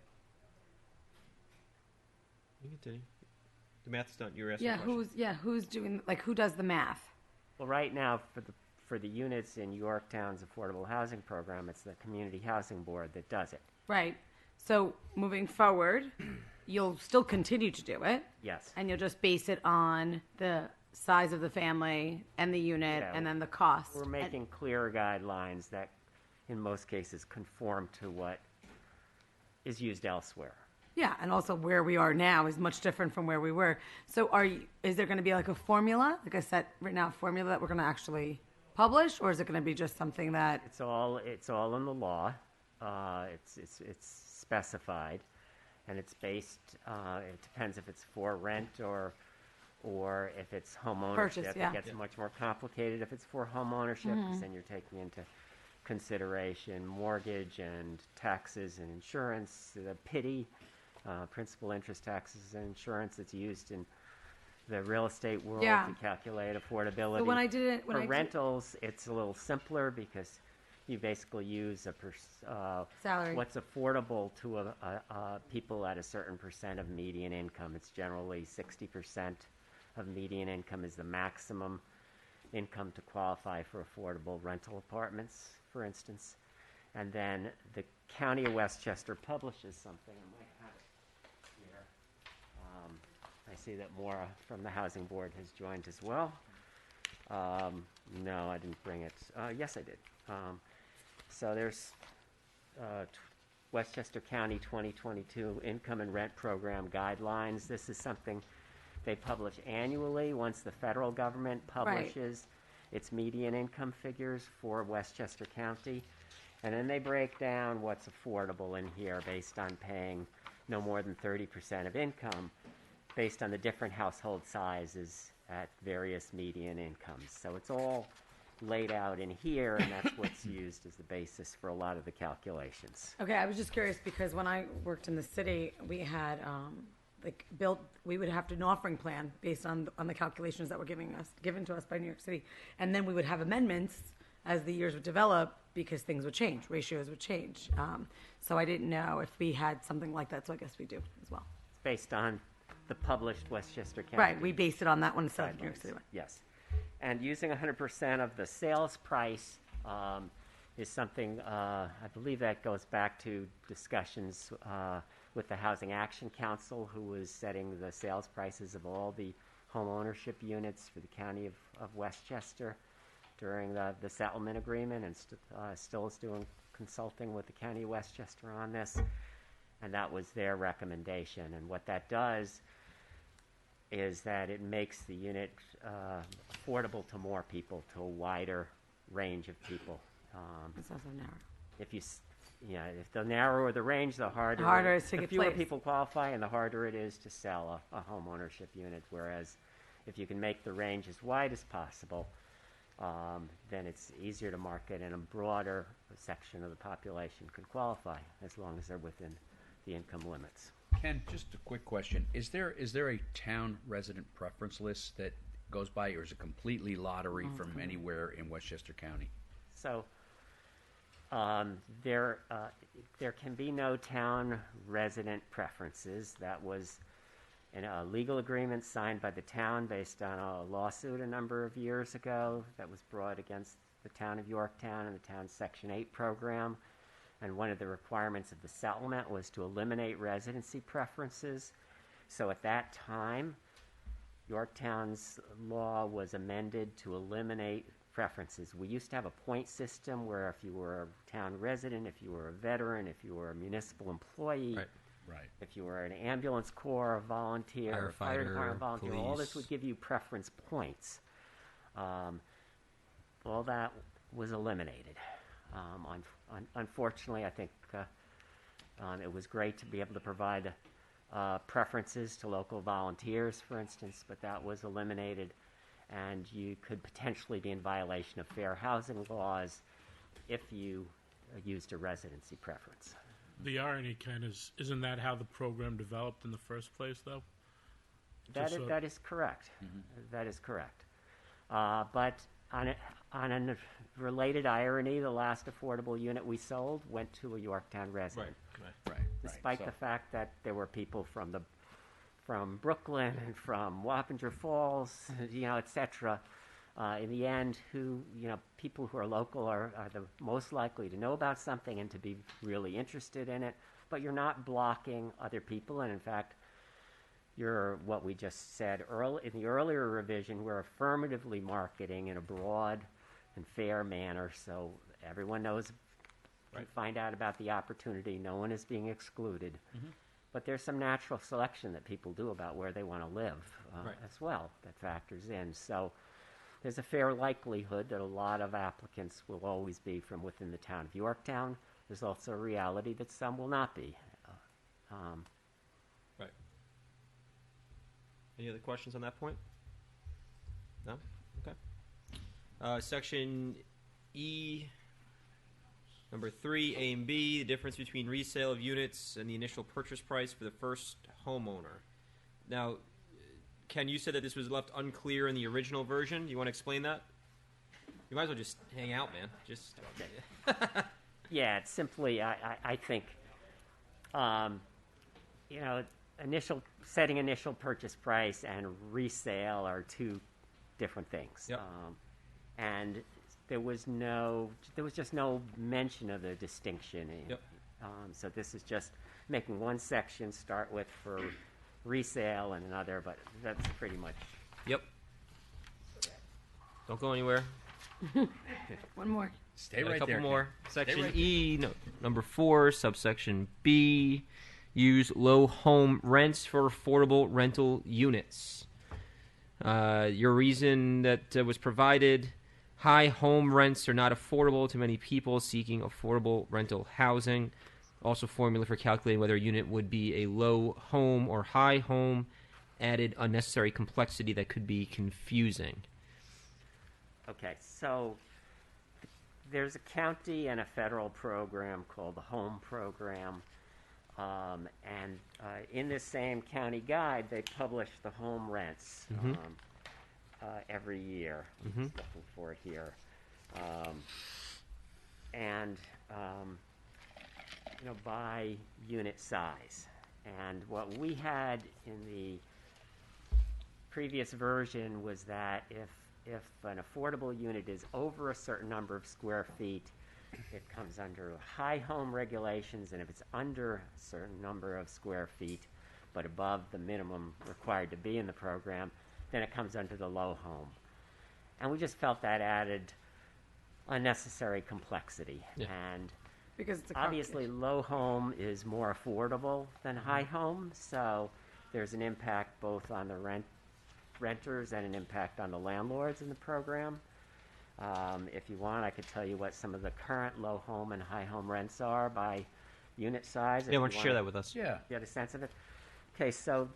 You continue. The math's done. You're asking. Who's doing, like, who does the math? Well, right now, for the units in Yorktown's affordable housing program, it's the Community Housing Board that does it. Right. So moving forward, you'll still continue to do it. Yes. And you'll just base it on the size of the family and the unit and then the cost. We're making clear guidelines that, in most cases, conform to what is used elsewhere. Yeah, and also where we are now is much different from where we were. So is there going to be like a formula, like a set written out formula that we're going to actually publish, or is it going to be just something that It's all in the law. It's specified, and it's based. It depends if it's for rent or if it's home ownership. Purchase, yeah. It gets much more complicated if it's for home ownership, because then you're taking into consideration mortgage and taxes and insurance, the PITI, principal, interest, taxes, and insurance that's used in the real estate world to calculate affordability. So when I did it, for rentals, it's a little simpler because you basically use salary, what's affordable to people at a certain percent of median income. It's generally 60% of median income is the maximum income to qualify for affordable rental apartments, for instance. And then the County of Westchester publishes something. I might have it here. I see that Maura from the Housing Board has joined as well. No, I didn't bring it. Yes, I did. So there's Westchester County 2022 Income and Rent Program Guidelines. This is something they publish annually once the federal government publishes its median income figures for Westchester County. And then they break down what's affordable in here based on paying no more than 30% of income based on the different household sizes at various median incomes. So it's all laid out in here, and that's what's used as the basis for a lot of the calculations. Okay, I was just curious because when I worked in the city, we had we would have to do an offering plan based on the calculations that were given to us by New York City, and then we would have amendments as the years would develop because things would change, ratios would change. So I didn't know if we had something like that. So I guess we do as well. It's based on the published Westchester County. Right, we based it on that one instead of New York City one. Yes. And using 100% of the sales price is something, I believe that goes back to discussions with the Housing Action Council, who was setting the sales prices of all the home ownership units for the County of Westchester during the settlement agreement, and still is doing consulting with the County of Westchester on this. And that was their recommendation. And what that does is that it makes the unit affordable to more people, to a wider range of people. It's also narrow. If the narrower the range, the harder it is to the get fewer placed. people qualify, and the harder it is to sell a home ownership unit. Whereas if you can make the range as wide as possible, then it's easier to market, and a broader section of the population can qualify as long as they're within the income limits. Ken, just a quick question. Is there a town resident preference list that goes by, or is it completely lottery from anywhere in Westchester County? So there can be no town resident preferences. That was a legal agreement signed by the town based on a lawsuit a number of years ago that was brought against the town of Yorktown and the town's Section 8 program. And one of the requirements of the settlement was to eliminate residency preferences. So at that time, Yorktown's law was amended to eliminate preferences. We used to have a point system where if you were a town resident, if you were a veteran, if you were a municipal employee, Right. if you were an ambulance corps volunteer, or fire Firefighter, department volunteer, all this police. would give you preference points. All that was eliminated. Unfortunately, I think it was great to be able to provide preferences to local volunteers, for instance, but that was eliminated, and you could potentially be in violation of fair housing laws if you used a residency preference. The irony, Ken, isn't that how the program developed in the first place, though? Just so- That is correct. That is correct. But on a related irony, the last affordable unit we sold went to a Yorktown resident. Right. Despite So- the fact that there were people from Brooklyn and from Wappinger Falls, et cetera. In the end, people who are local are the most likely to know about something and to be really interested in it. But you're not blocking other people, and in fact, you're what we just said in the earlier revision. We're affirmatively marketing in a broad and fair manner, so everyone knows. Can find out about the opportunity. No one is being excluded. But there's some natural selection that people do about where they want to live as well that factors in. So there's a fair likelihood that a lot of applicants will always be from within the town of Yorktown. There's also a reality that some will not be. Right. Any other questions on that point? No? Okay. Section E, number 3, A and B, the difference between resale of units and the initial purchase price for the first homeowner. Now, Ken, you said that this was left unclear in the original version. Do you want to explain that? You might as well just hang out, man. Just Yeah, it's simply, I think, setting initial purchase price and resale are two different things. Yep. And there was just no mention of the distinction. Yep. So this is just making one section start with for resale and another, but that's pretty much. Yep. Don't go anywhere. One more. Stay Got right a couple there. more. Ken. Stay Section right E, number 4, subsection B, use low home rents for affordable rental units. Your reason that was provided: high home rents are not affordable to many people seeking affordable rental housing. Also, formula for calculating whether a unit would be a low home or high home added unnecessary complexity that could be confusing. Okay, so there's a county and a federal program called the Home Program. And in this same county guide, they publish the home rents every year. I'm just looking for it here. By unit size. And what we had in the previous version was that if an affordable unit is over a certain number of square feet, it comes under high home regulations, and if it's under a certain number of square feet, but above the minimum required to be in the program, then it comes under the low home. And we just felt that added unnecessary complexity. Yeah. And Because it's a obviously low home is more affordable than high home, so there's an impact both on the renters and an impact on the landlords in the program. If you want, I could tell you what some of the current low home and high home rents are by unit size. Yeah, why don't you share that with us? Yeah. Get a sense of it. Okay, so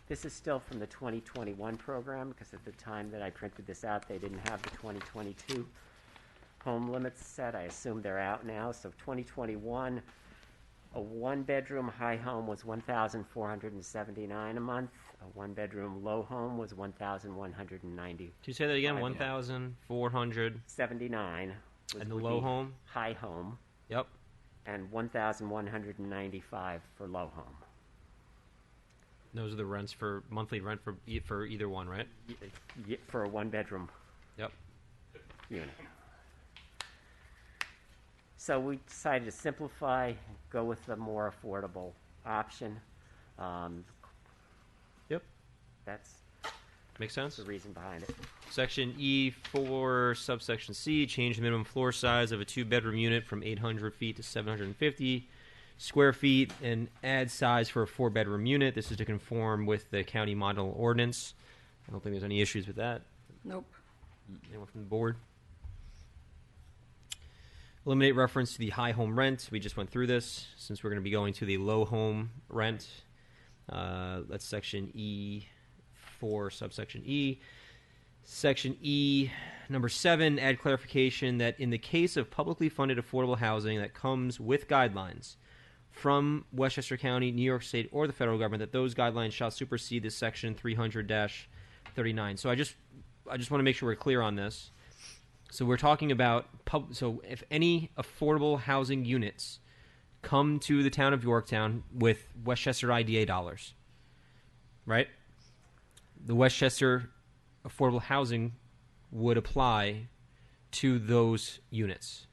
this is still from the 2021 program, because at the time that I printed this out, they didn't have the 2022 home limits set. I assume they're out now. So 2021, a one-bedroom high home was $1,479 a month. A one-bedroom low home was $1,190. Can you say that again? 1,400. 79. And the low home? High home. Yep. And 1,195 for low home. Those are the rents for monthly rent for either one, right? For a one-bedroom Yep. unit. So we decided to simplify, go with the more affordable option. Yep. That's Makes sense. the reason behind it. Section E4, subsection C, change the minimum floor size of a two-bedroom unit from 800 feet to 750 square feet, and add size for a four-bedroom unit. This is to conform with the county model ordinance. I don't think there's any issues with that. Nope. Anyone from the board? Eliminate reference to the high home rent. We just went through this since we're going to be going to the low home rent. That's section E4, subsection E. Section E, number 7, add clarification that in the case of publicly funded affordable housing that comes with guidelines from Westchester County, New York State, or the federal government, that those guidelines shall supersede this section 300-39. So I just want to make sure we're clear on this. So we're talking about so if any affordable housing units come to the town of Yorktown with Westchester IDA dollars, right? The Westchester affordable housing would apply to those units.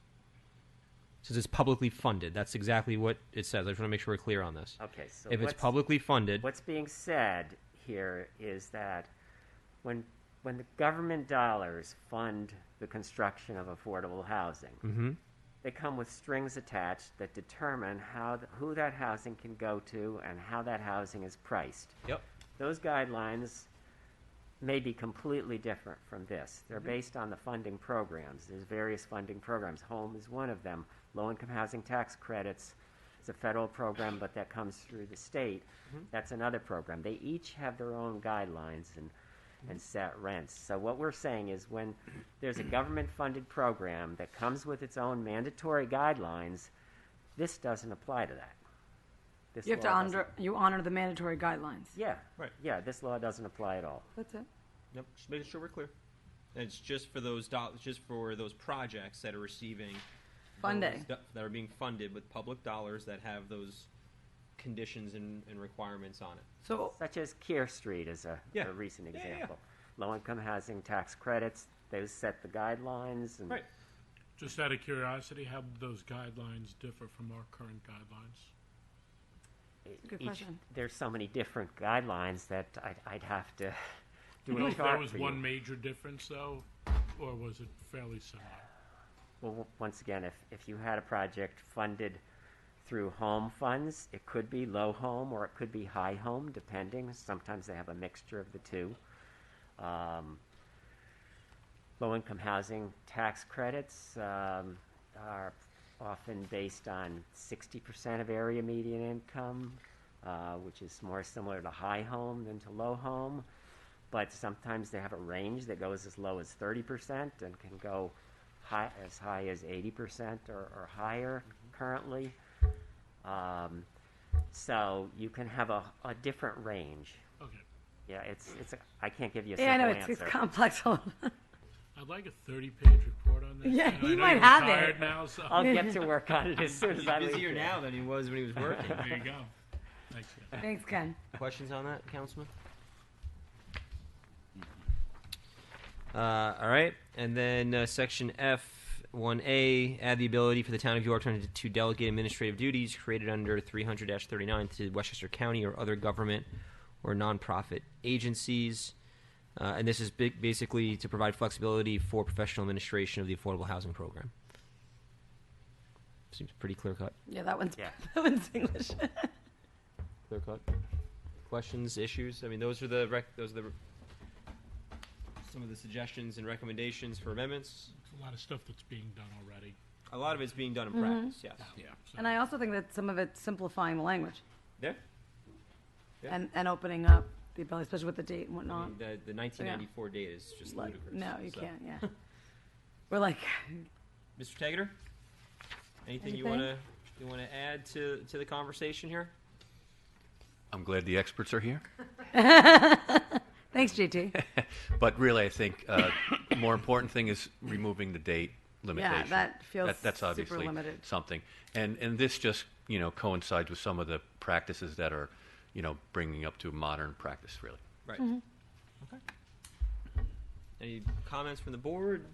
Since it's publicly funded, that's exactly what it says. I just want to make sure we're clear on this. Okay, so if it's publicly funded, what's being said here is that when the government dollars fund the construction of affordable housing, they come with strings attached that determine who that housing can go to and how that housing is priced. Yep. Those guidelines may be completely different from this. They're based on the funding programs. There's various funding programs. Home is one of them. Low-income housing tax credits is a federal program, but that comes through the state. That's another program. They each have their own guidelines and set rents. So what we're saying is when there's a government-funded program that comes with its own mandatory guidelines, this doesn't apply to that. This You have law to honor the mandatory guidelines. Yeah. Right. Yeah, this law doesn't apply at all. That's it. Yep, just making sure we're clear. And it's just for those just for those projects that are receiving Funding. that are being funded with public dollars that have those conditions and requirements on it. So Such as Keir Street is a recent example. Low-income housing tax credits, those set the guidelines. And Right. Just out of curiosity, how do those guidelines differ from our current guidelines? Good question. There's so many different guidelines that I'd have to do Well, a if there chart was for one you. major difference, though, or was it fairly similar? Well, once again, if you had a project funded through home funds, it could be low home or it could be high home, depending. Sometimes they have a mixture of the two. Low-income housing tax credits are often based on 60% of area median income, which is more similar to high home than to low home. But sometimes they have a range that goes as low as 30% and can go as high as 80% or higher currently. So you can have a different range. Okay. Yeah, I can't give you a yeah, I simple know answer. it's complex. I'd like a 30-page report on this. Yeah, and I he know might you're have retired it. now, so I'll get to work on it as soon as He's I leave busier here. now than he was when he was working. there you go. Thanks. Ken. Thanks, Ken. Questions on that, Councilman? All right, and then section F1A, add the ability for the town of Yorktown to delegate administrative duties created under 300-39 to Westchester County or other government or nonprofit agencies. And this is basically to provide flexibility for professional administration of the affordable housing program. Seems pretty clear cut. Yeah, that one's Yeah. that one's English. Clear cut. Questions, issues? I mean, those are some of the suggestions and recommendations for amendments. It's a lot of stuff that's being done already. A lot of it's being done in practice. Yes. Yeah. So And I also think that some of it's simplifying the language Yeah. Yeah. and opening up the ability, especially with the date and I whatnot. mean, the 1994 date is just Like, ludicrous. no, you so. can't. Yeah, we're like, Mr. Taggart, anything you want to add to the conversation here? I'm glad the experts are here. thanks, GT. But really, I think the more important thing is removing the date limitation. that feels that's super obviously limited. something. And this just, coincides with some of the practices that are, bringing up to modern practice, really. Right. Okay. Any comments from the board?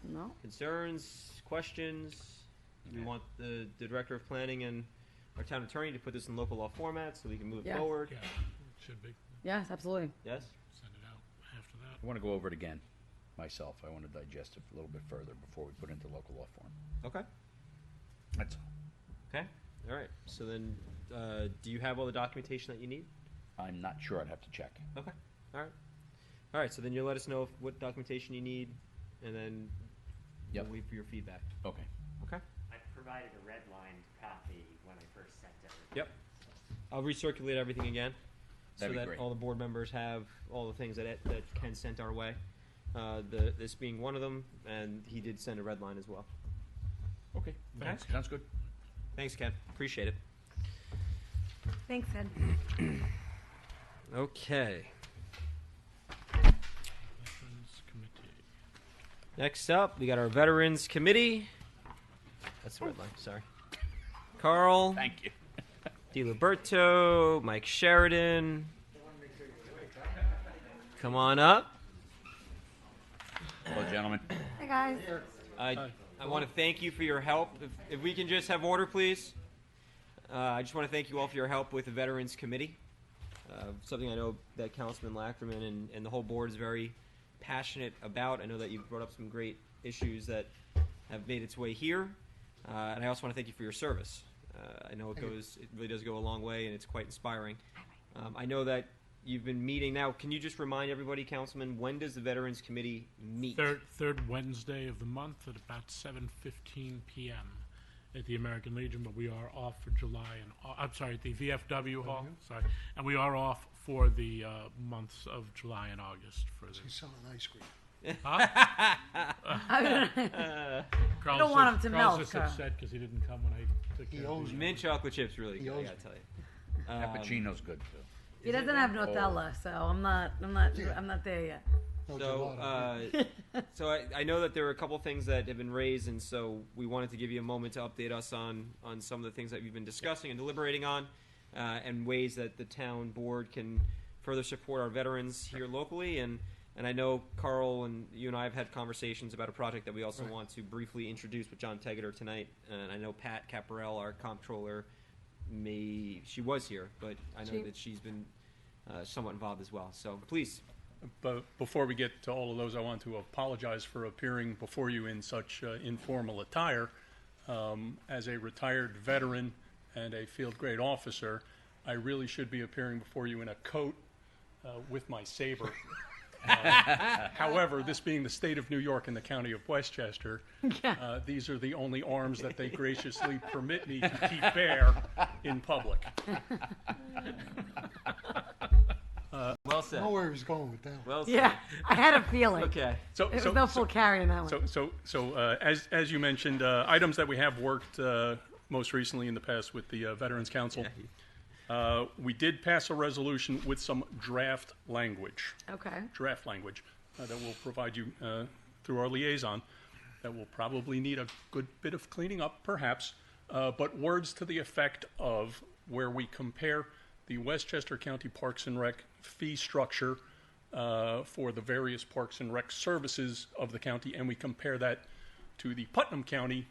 No. Concerns? Questions? We want the director of planning and our town attorney to put this in local law format so we can move Yeah. forward. Yeah, should be. Yes, absolutely. Yes? Send it out after that. I want to go over it again myself. I want to digest it a little bit further before we put it into local law form. Okay. That's all. Okay. All right. So then, do you have all the documentation that you need? I'm not sure. I'd have to check. Okay. All right. All right. So then you'll let us know what documentation you need, and then Yep. we'll wait for your feedback. Okay. Okay. I provided a redlined copy when I first sent everything. Yep. I'll recirculate everything again, That'd so be that great. all the board members have all the things that Ken sent our way. This being one of them, and he did send a red line as well. Okay. Thanks. Sounds good. Thanks, Ken. Appreciate it. Thanks, Ed. Okay. Veterans Committee. Next up, we got our Veterans Committee. That's the red line, sorry. Carl. Thank you. DiLiberto, Mike Sheridan. Come on up. Hello, gentlemen. Hey, guys. I want to thank you for your help. If we can just have order, please. I just want to thank you all for your help with the Veterans Committee. Something I know that Councilman Lachterman and the whole board is very passionate about. I know that you've brought up some great issues that have made its way here. And I also want to thank you for your service. I know it really does go a long way, and it's quite inspiring. I know that you've been meeting now. Can you just remind everybody, Councilman, when does the Veterans Committee meet? Third Wednesday of the month at about 7:15 p.m. at the American Legion, but we are off for July and I'm sorry, at the VFW Hall. Sorry, and we are off for the months of July and August for the. He's selling ice cream. Carl's don't want him to Carl's melt, just Carl. upset because he didn't come when I took care of him. Mint chocolate chips, really He good. I owes gotta me. tell you. Cappuccino's good too. He doesn't have Nutella, so I'm not there yet. No So, gelato. so I know that there are a couple things that have been raised, and so we wanted to give you a moment to update us on some of the things that we've been discussing and deliberating on, and ways that the town board can further support our veterans here locally. And I know Carl and you and I have had conversations about a project that we also want to briefly introduce with John Tegeter tonight. And I know Pat Caparel, our comptroller, she was here, but I know that she's been somewhat involved as well. So please. But before we get to all of those, I want to apologize for appearing before you in such informal attire. As a retired veteran and a field grade officer, I really should be appearing before you in a coat with my saber. However, this being the state of New York and the county of Westchester, these are the only arms that they graciously permit me to keep bare in public. Well said. I know where he's going with that. Well said. Yeah, I had a feeling. Okay. There was no full carry in that one. So, as you mentioned, items that we have worked most recently in the past with the Veterans Council. We did pass a resolution with some draft language. Okay. Draft language that we'll provide you through our liaison. That will probably need a good bit of cleaning up, perhaps. But words to the effect of where we compare the Westchester County Parks and Rec fee structure for the various Parks and Rec services of the county, and we compare that to the Putnam County,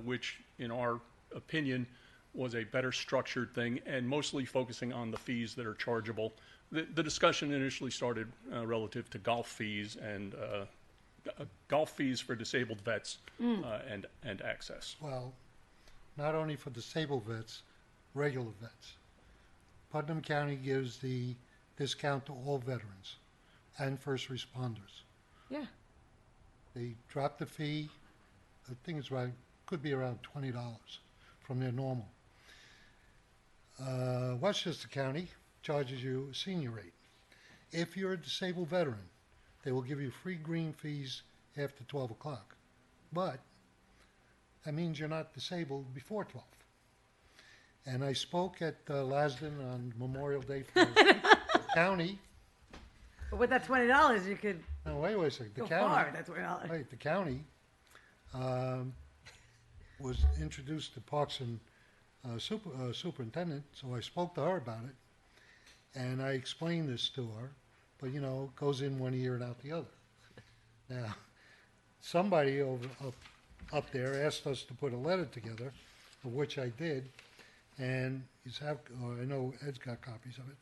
which, in our opinion, was a better structured thing, and mostly focusing on the fees that are chargeable. The discussion initially started relative to golf fees and golf fees for disabled vets and access. Well, not only for disabled vets, regular vets. Putnam County gives the discount to all veterans and first responders. Yeah. They drop the fee, I think it's right, could be around $20 from their normal. Westchester County charges you a senior rate. If you're a disabled veteran, they will give you free green fees after 12 o'clock. But that means you're not disabled before 12. And I spoke at Lasden on Memorial Day for the county. But with that $20, you could No, wait a second. The go county, far. That's $20. Right, the county was introduced to Parks and Superintendent, so I spoke to her about it, and I explained this to her, but it goes in one ear and out the other. Now, somebody over up there asked us to put a letter together, of which I did, and I know Ed's got copies of it.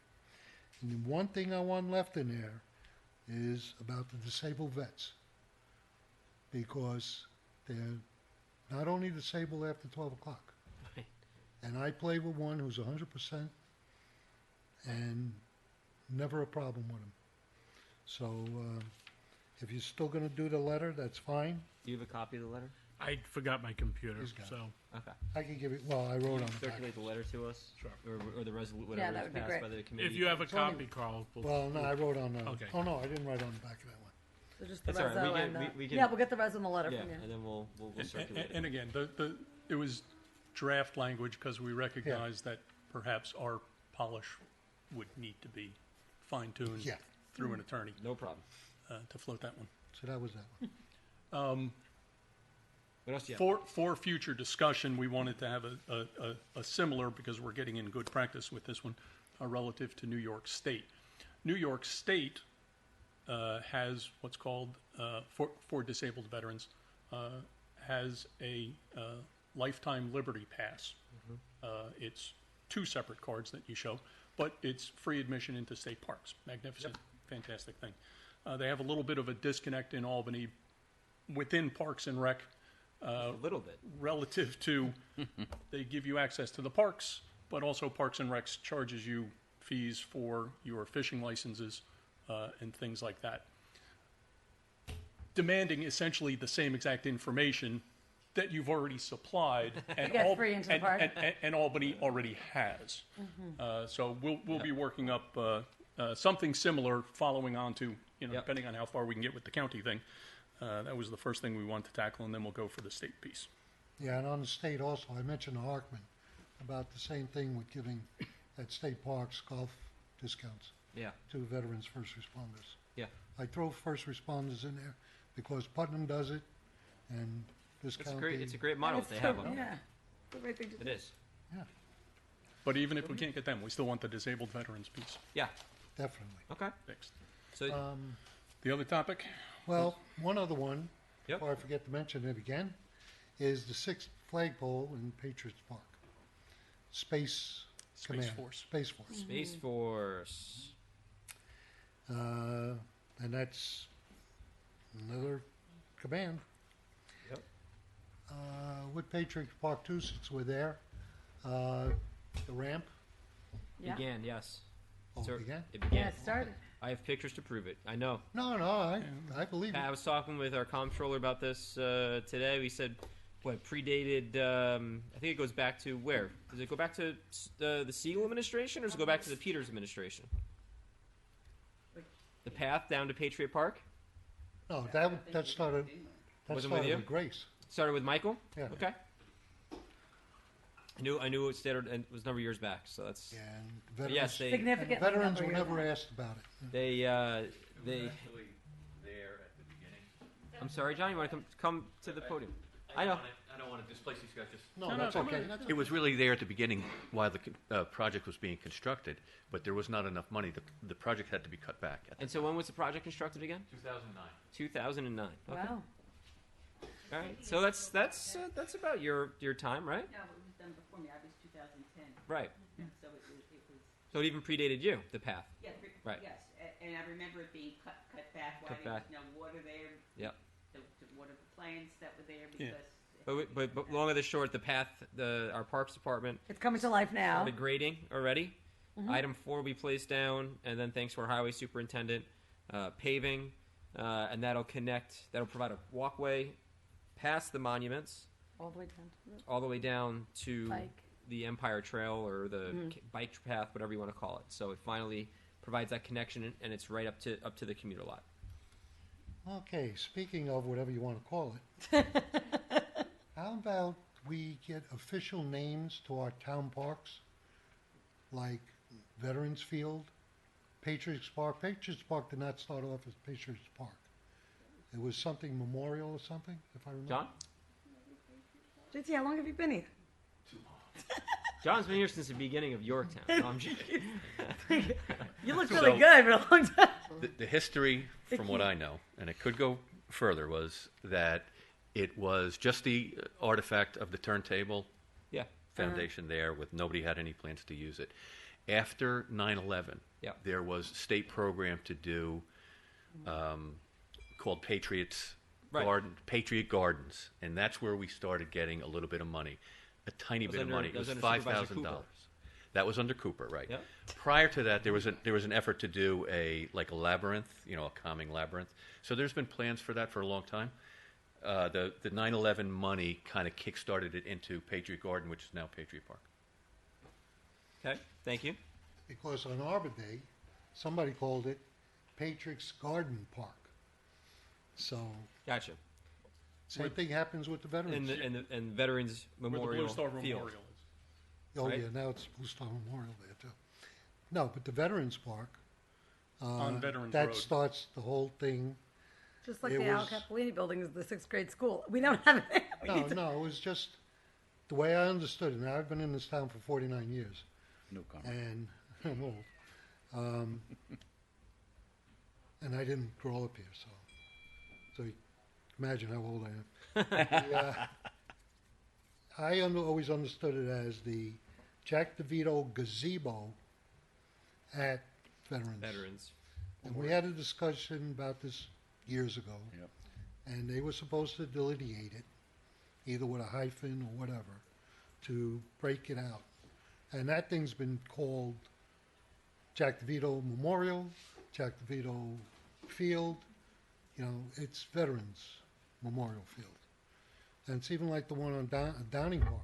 And the one thing I want left in there is about the disabled vets, because they're not only disabled after 12 o'clock. Right. And I play with one who's 100% and never a problem with him. So if you're still going to do the letter, that's fine. Do you have a copy of the letter? I forgot my computer, He's got it. so. Okay. I can give it, well, I wrote on the back. Circulate the letter to us? Sure. Or the resolution, Yeah, whatever that is would be passed great. by the committee. If you have a It's only- copy, Carl. Well, no, I wrote on the, Okay. oh no, I didn't write on the back of that one. So just the That's all right. reso We and can- we can- yeah, we'll get the reso and the letter Yeah, from you. and then we'll circulate it. And again, it was draft language because we recognize that perhaps our polish would need to be fine-tuned Yeah. through an attorney No problem. to float that one. So that was that one. What else do you have? For future discussion, we wanted to have a similar, because we're getting in good practice with this one, relative to New York State. New York State has what's called, for disabled veterans, has a lifetime Liberty Pass. It's 2 separate cards that you show, but it's free admission into state parks. Magnificent, fantastic thing. They have a little bit of a disconnect in Albany within Parks and Rec. A little bit. Relative to, they give you access to the parks, but also Parks and Recs charges you fees for your fishing licenses and things like that. Demanding essentially the same exact information that you've already supplied and, get free into the park. and Albany already has. So we'll be working up something similar, following on to, depending on how far we can get with the county thing. That was the first thing we wanted to tackle, and then we'll go for the state piece. Yeah, and on the state also, I mentioned to Harkman about the same thing with giving at state parks golf discounts Yeah. to veterans, first responders. Yeah. I throw first responders in there because Putnam does it, and this It's a county. great, it's a great model if they have them. Yeah. The right thing to It do. is. Yeah, But even if we can't get them, we still want the disabled veterans piece Yeah. definitely. Okay. fixed. So The other topic? Well, one other one, Yep. before I forget to mention it again, is the 6th flagpole in Patriots Park. Space Command. Force. Space Force. Space Force. And that's another command. Yep. With Patriots Park too, since we're there, the ramp. Yeah. Began, yes. Oh, So- it began? It began. Yeah, it started. I have pictures to prove it. I know. No, I believe it. I was talking with our comptroller about this today. We said, what, predated, I think it goes back to where? Does it go back to the Siegel administration, or does it go back to the Peters administration? The path down to Patriot Park? No, that started. That Was it with started you? with Grace. Started with Michael? Yeah. Okay. I knew it started, and it was a number of years back, so that's... Yeah, and But veterans, yes, they... Significantly and veterans number were years never back. asked about it. They, Actually, there at the beginning. I'm sorry, John, you want to come to the podium? I know. I don't want to displace these guys. Just No, that's okay. it was really there at the beginning while the project was being constructed, but there was not enough money. The project had to be cut back. And so when was the project constructed again? 2009. 2009. Okay. Wow. All right. So that's about your time, right? No, it was done before me. I was 2010. Right. So it was. So it even predated you, the path. Yeah, Right. Yes, and I remember it being cut back while Cut there back. was no water there. Yep. To water the plants that were there Yeah. because. But long or the short, the path, our Parks Department It's coming to life now. started grading already. Item 4 will be placed down, and then thanks to our highway superintendent, paving, and that'll provide a walkway past the monuments All the way down to the all the way down to Bike. the Empire Trail or the bike path, whatever you want to call it. So it finally provides that connection, and it's right up to the commuter lot. Okay, speaking of whatever you want to call it, how about we get official names to our town parks, like Veterans Field, Patriots Park. Patriots Park did not start off as Patriots Park. It was something Memorial or something, if I remember. John? JT, how long have you been here? John's been here since the beginning of Yorktown. No, I'm joking. You look really good for a long time. The history, from what I know, and it could go further, was that It was just the artifact of the turntable Yeah. foundation there, with nobody had any plans to use it. After 9/11, Yeah. there was a state program to do called Patriots Right. Patriot Gardens, and that's where we started getting a little bit of money, a tiny That was bit of under- money. that It was was under Supervisor $5,000. That was under Cooper, right? Yep. Prior to that, there was an effort to do a labyrinth, a calming labyrinth. So there's been plans for that for a long time. The 9/11 money kind of kick-started it into Patriot Garden, which is now Patriot Park. Okay, thank you. Because on Arbor Day, somebody called it Patriot's Garden Park. So Gotcha. same thing happens with the veterans. And Veterans Where Memorial the Blue Star Field. Memorial is. Oh, right? yeah, now it's Blue Star Memorial there, too. No, but the Veterans Park, On Veterans that Road. starts the whole thing. Just like It the Al was- Capolini building is the sixth grade school. We don't have it. No, it was just the way I understood it. Now, I've been in this town for 49 years, No comment. and I'm old. And I didn't grow up here, so you imagine how old I am. Always understood it as the Jack DeVito gazebo at Veterans. And we had a discussion about this years ago. Yep. And they were supposed to delineate it, either with a hyphen or whatever, to break it out. And that thing's been called Jack DeVito Memorial, Jack DeVito Field. It's Veterans Memorial Field. And it's even like the one on Downing Park.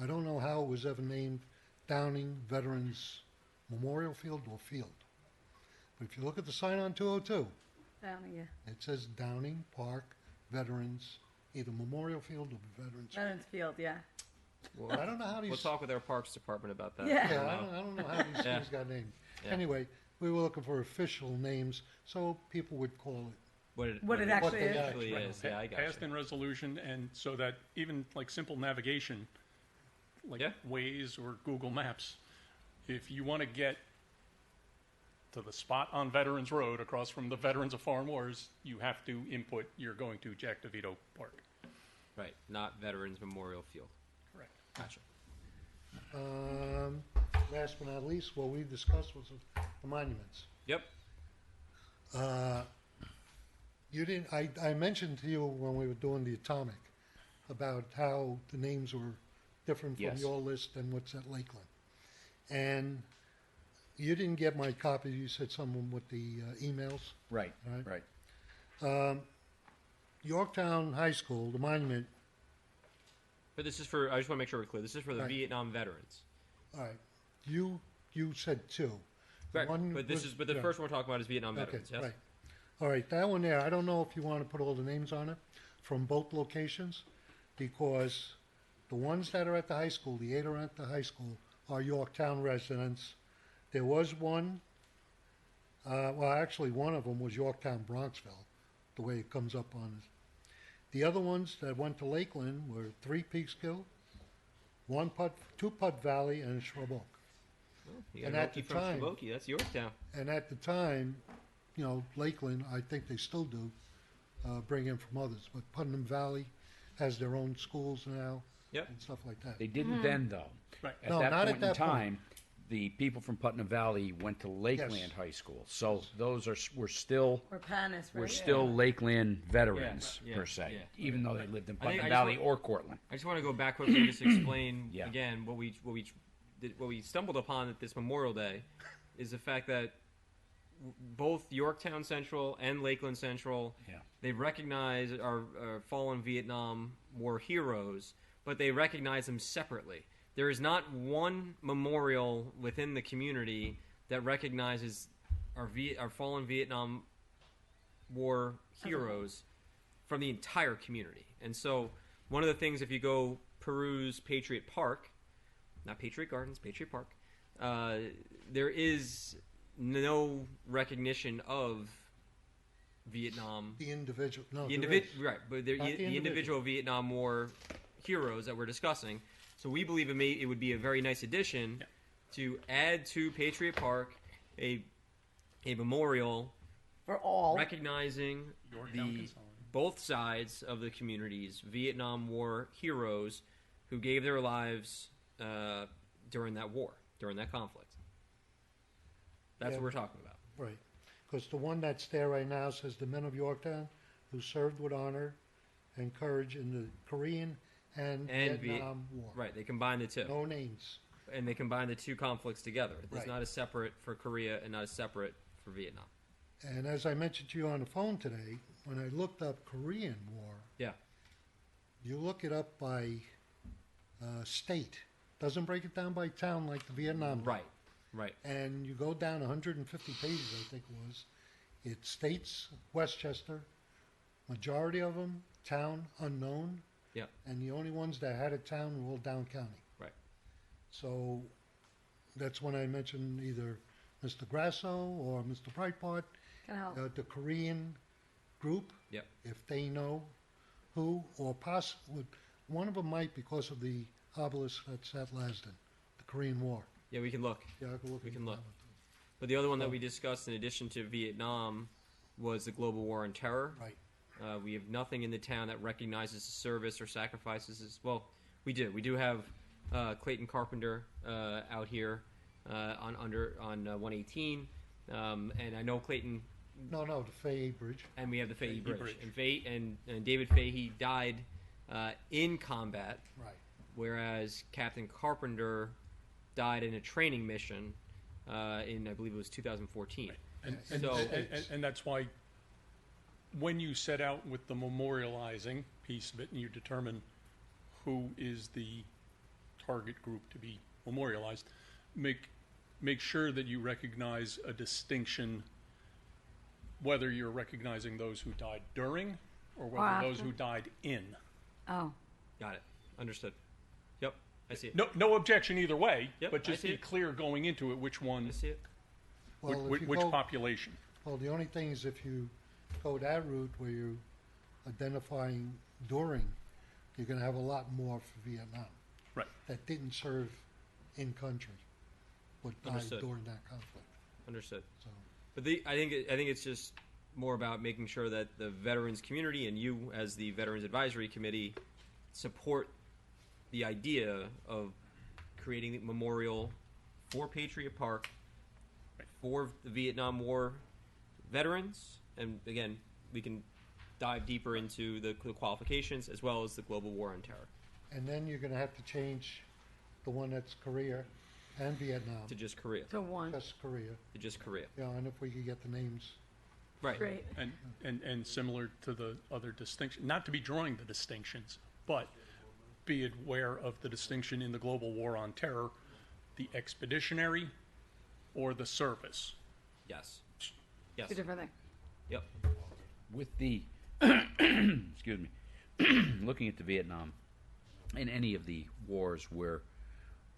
I don't know how it was ever named Downing Veterans Memorial Field or Field. But if you look at the sign on 202, Downing, yeah. it says Downing Park Veterans, either Memorial Field or Veterans. Veterans Field, yeah. I don't know how these. We'll talk with our Parks Department about that. Yeah. I don't know how these Yeah. things got named. Yeah. Anyway, we were looking for official names so people would call it. What it actually they is. actually is. Yeah, I got Passed in resolution, and so that even like simple navigation, like Yeah. Waze or Google Maps, if you want to get to the spot on Veterans Road across from the Veterans of Foreign Wars, you have to input you're going to Jack DeVito Park. Right, not Veterans Memorial Field. Correct. Gotcha. Last but not least, what we discussed was the monuments. Yep. You didn't. I mentioned to you when we were doing the atomic about how the names were different from Yes. your list and what's at Lakeland, and you didn't get my copy. You said someone with the emails. Right, Right. right. Yorktown High School, the monument. But this is for, I just want to make sure we're clear, this is for the Right. Vietnam veterans. All right, you said two. Right, One but this was- is, but the yeah. first one we're talking about is Vietnam Okay, veterans, yes? right. All right, that one there, I don't know if you want to put all the names on it from both locations, because the ones that are at the high school, the 8 are at the high school, are Yorktown residents. There was one, well, actually, one of them was Yorktown Bronxville, the way it comes up on it. The other ones that went to Lakeland were 3 Peekskill, 2 Putt Valley, and Shrub Oak. You got And an at Okie the from time- Shabokie, that's Yorktown. And at the time, Lakeland, I think they still do, bring in from others. But Putnam Valley has their own schools now. Yep. And stuff like that. They didn't then, though. Right. At No, that not at point in that point. time, the people from Putnam Valley went to Lakeland Yes. High School. So those were still Or Panis, right? were still Lakeland veterans Yeah, per se, yeah. even though they lived in I think Putnam I just Valley want- or Cortland. I just want to go back quickly and just explain Yeah. again what we stumbled upon at this Memorial Day is the fact that both Yorktown Central and Lakeland Central, Yeah. they recognize our fallen Vietnam War heroes, but they recognize them separately. There is not one memorial within the community that recognizes our fallen Vietnam War heroes from the entire community. And so one of the things, if you go peruse Patriot Park, not Patriot Gardens, Patriot Park, there is no recognition of Vietnam. The individual, no, The there individ- is. right, but Not the individual Vietnam War heroes that we're discussing. So we believe it would be a very nice addition to add to Patriot Park a memorial For all. recognizing Yorktown the Consolidated. both sides of the community's Vietnam War heroes who gave their lives during that war, during that conflict. That's Yeah. what we're talking about. Right. Because the one that's there right now says the men of Yorktown who served with honor and courage in the Korean and Vietnam War. Right, they combine the two. No names. And they combine the two conflicts together. It's Right. not a separate for Korea and not a separate for Vietnam. And as I mentioned to you on the phone today, when I looked up Korean War, Yeah. you look it up by state. Doesn't break it down by town like the Vietnam. Right, right. And you go down 150 pages, I think it was. It states Westchester, majority of them, town unknown. Yeah. And the only ones that had a town were all down county. Right. So that's when I mentioned either Mr. Grasso or Mr. Breitbart, Can help. the Korean group, Yep. if they know who, or possibly one of them might because of the obelisk that's at Lasden, the Korean War. Yeah, we can look. Yeah, I can look. We can into look. that one. But the other one that we discussed in addition to Vietnam was the global war on terror. Right. We have nothing in the town that recognizes the service or sacrifices. Well, we do. We do have Clayton Carpenter out here on 118, and I know Clayton. No, the Fayette Bridge. And we have the Fayette Fayette Bridge. Bridge. And David Fahey died in combat. Right. Whereas Captain Carpenter died in a training mission in, I believe it was 2014. And that's why when you set out with the memorializing piece of it and you determine who is the target group to be memorialized, make sure that you recognize a distinction, whether you're recognizing those who died during or whether those after. who died in. Oh. Got it. Understood. Yep, I see it. No objection either way, Yep, but I just see be it. clear going into it which one, I see it. Well, if you which go- population. Well, the only thing is if you go that route where you're identifying during, you're going to have a lot more for Vietnam. Right. That didn't serve in country, but died Understood. during that conflict. Understood. So. But I think it's just more about making sure that the veterans community and you as the Veterans Advisory Committee support the idea of creating a memorial for Patriot Park for the Vietnam War veterans. And again, we can dive deeper into the qualifications as well as the global war on terror. And then you're going to have to change the one that's Korea and Vietnam. To just Korea. To one. Just Korea. To just Korea. Yeah, and if we could get the names. Right. Great. And similar to the other distinction, not to be drawing the distinctions, but be aware of the distinction in the global war on terror, the expeditionary or the service. Yes. Yes. Two different things. Yep. With the, excuse me, looking at the Vietnam and any of the wars where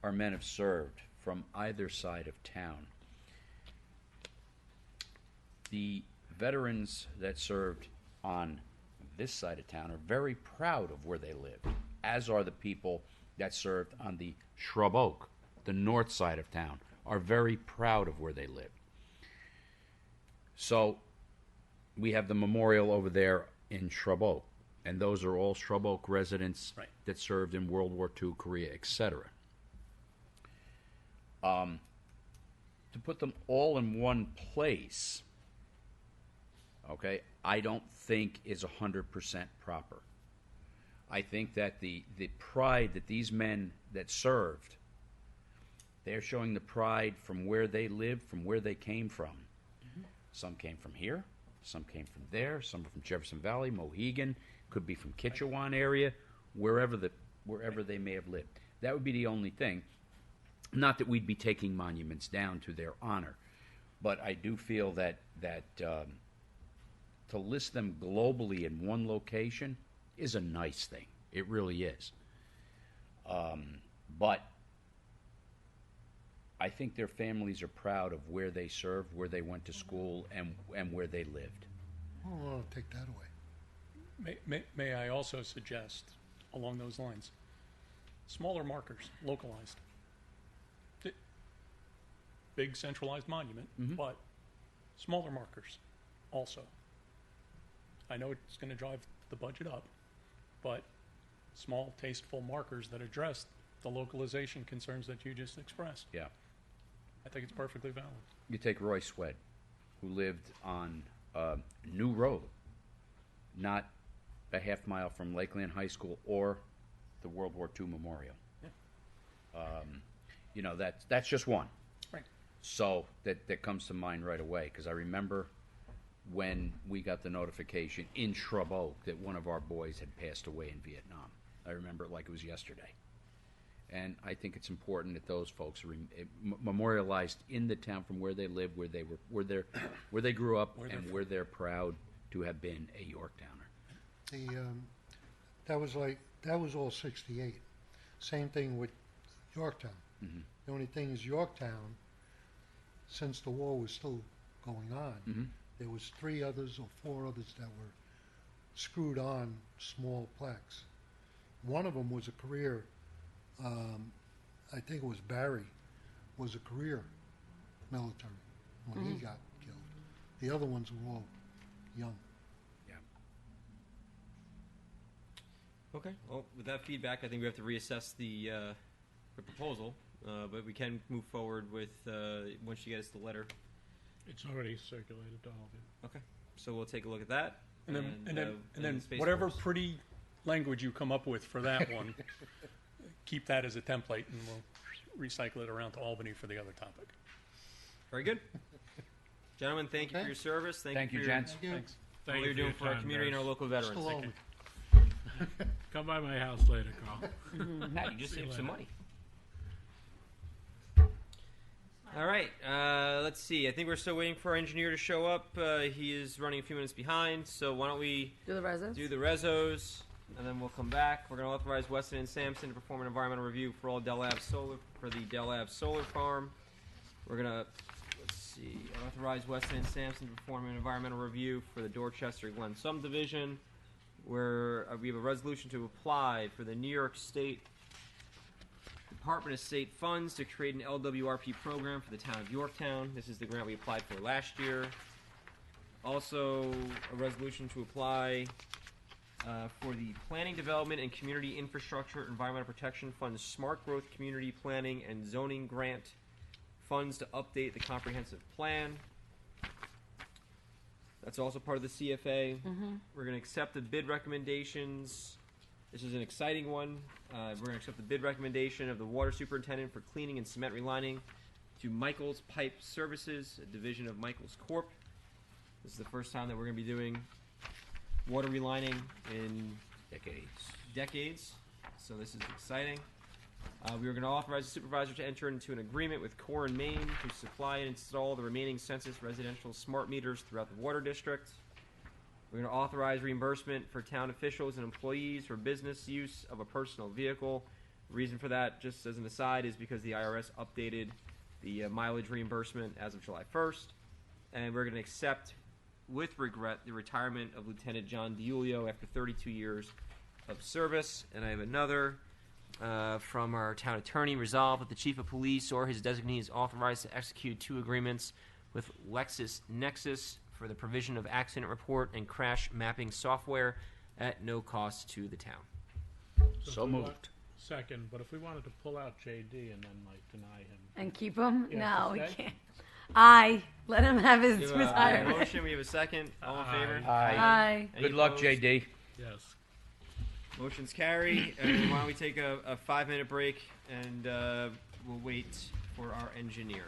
our men have served from either side of town, the veterans that served on this side of town are very proud of where they lived, as are the people that served on the Shrub Oak, the north side of town, are very proud of where they lived. So we have the memorial over there in Shrub Oak, and those are all Shrub Oak residents that served in World War II, Korea, etc. To put them all in one place, okay, I don't think is 100% proper. I think that the pride that these men that served, they're showing the pride from where they lived, from where they came from. Some came from here, some came from there, some from Jefferson Valley, Mohegan, could be from Kitchewan area, wherever they may have lived. That would be the only thing. Not that we'd be taking monuments down to their honor, but I do feel that to list them globally in one location is a nice thing. It really is. But I think their families are proud of where they served, where they went to school, and where they lived. Oh, I'll take that away. May I also suggest, along those lines, smaller markers, localized. Big centralized monument, but smaller markers also. I know it's going to drive the budget up, but small, tasteful markers that address the localization concerns that you just expressed. Yeah. I think it's perfectly valid. You take Roy Swed, who lived on New Road, not a half mile from Lakeland High School or the World War II Memorial. You know, that's just one. Right. So that comes to mind right away, because I remember when we got the notification in Shrub Oak that one of our boys had passed away in Vietnam. I remember it like it was yesterday. And I think it's important that those folks are memorialized in the town from where they live, where they grew up, and where they're proud to have been a Yorktowner. That was all 68. Same thing with Yorktown. Mhm. The only thing is Yorktown, since the war was still going on, Mhm. there was 3 others or 4 others that were screwed on small plaques. One of them was a career, I think it was Barry, was a career military when he got killed. The other ones were all young. Okay. Well, with that feedback, I think we have to reassess the proposal, but we can move forward with once you get us the letter. It's already circulated to all of you. Okay. So we'll take a look at that. And then the Space whatever Force. pretty language you come up with for that one, keep that as a template, and we'll recycle it around to Albany for the other topic. Very good. Gentlemen, thank you for your service. Thank you you, for gents. Your, Thanks. all Thank you're you doing for for your our time, community and our guys. local veterans. Still Take over. Come by my house later, Carl. Nah, you just See you saved some later. money. All right. Let's see. I think we're still waiting for our engineer to show up. He is running a few minutes behind. So why don't we Do the resos? do the resos, and then we'll come back. We're going to authorize Weston and Sampson to perform an environmental review for all Del Ave solar for the Del Ave solar farm. We're going to authorize Weston and Sampson to perform an environmental review for the Dorchester Glen subdivision, where we have a resolution to apply for the New York State Department of State funds to create an LWRP program for the town of Yorktown. This is the grant we applied for last year. Also, a resolution to apply for the Planning Development and Community Infrastructure Environmental Protection Fund's Smart Growth Community Planning and Zoning Grant funds to update the comprehensive plan. That's also part of the CFA. We're going to accept the bid recommendations. This is an exciting one. We're going to accept the bid recommendation of the water superintendent for cleaning and cement relining to Michaels Pipe Services, a division of Michaels Corp. This is the first time that we're going to be doing water relining in decades. So this is exciting. We are going to authorize the supervisor to enter into an agreement with Core and Maine to supply and install the remaining census residential smart meters throughout the water district. We're going to authorize reimbursement for town officials and employees for business use of a personal vehicle. The reason for that, just as an aside, is because the IRS updated the mileage reimbursement as of July 1st. And we're going to accept, with regret, the retirement of Lieutenant John DiUlio after 32 years of service. And I have another from our town attorney. Resolved that the chief of police or his designee is authorized to execute 2 agreements with LexisNexis for the provision of accident report and crash mapping software at no cost to the town. So moved. Second, but if we wanted to pull out JD and then deny him. And keep him? Yeah, No, we to stay? can't. Aye. Let him have his We have a retirement. motion. We have a second. All in favor? Aye. Any Good luck, opposed? JD. Yes. Motion's carry. And why don't we take a 5-minute break and we'll wait for our engineer.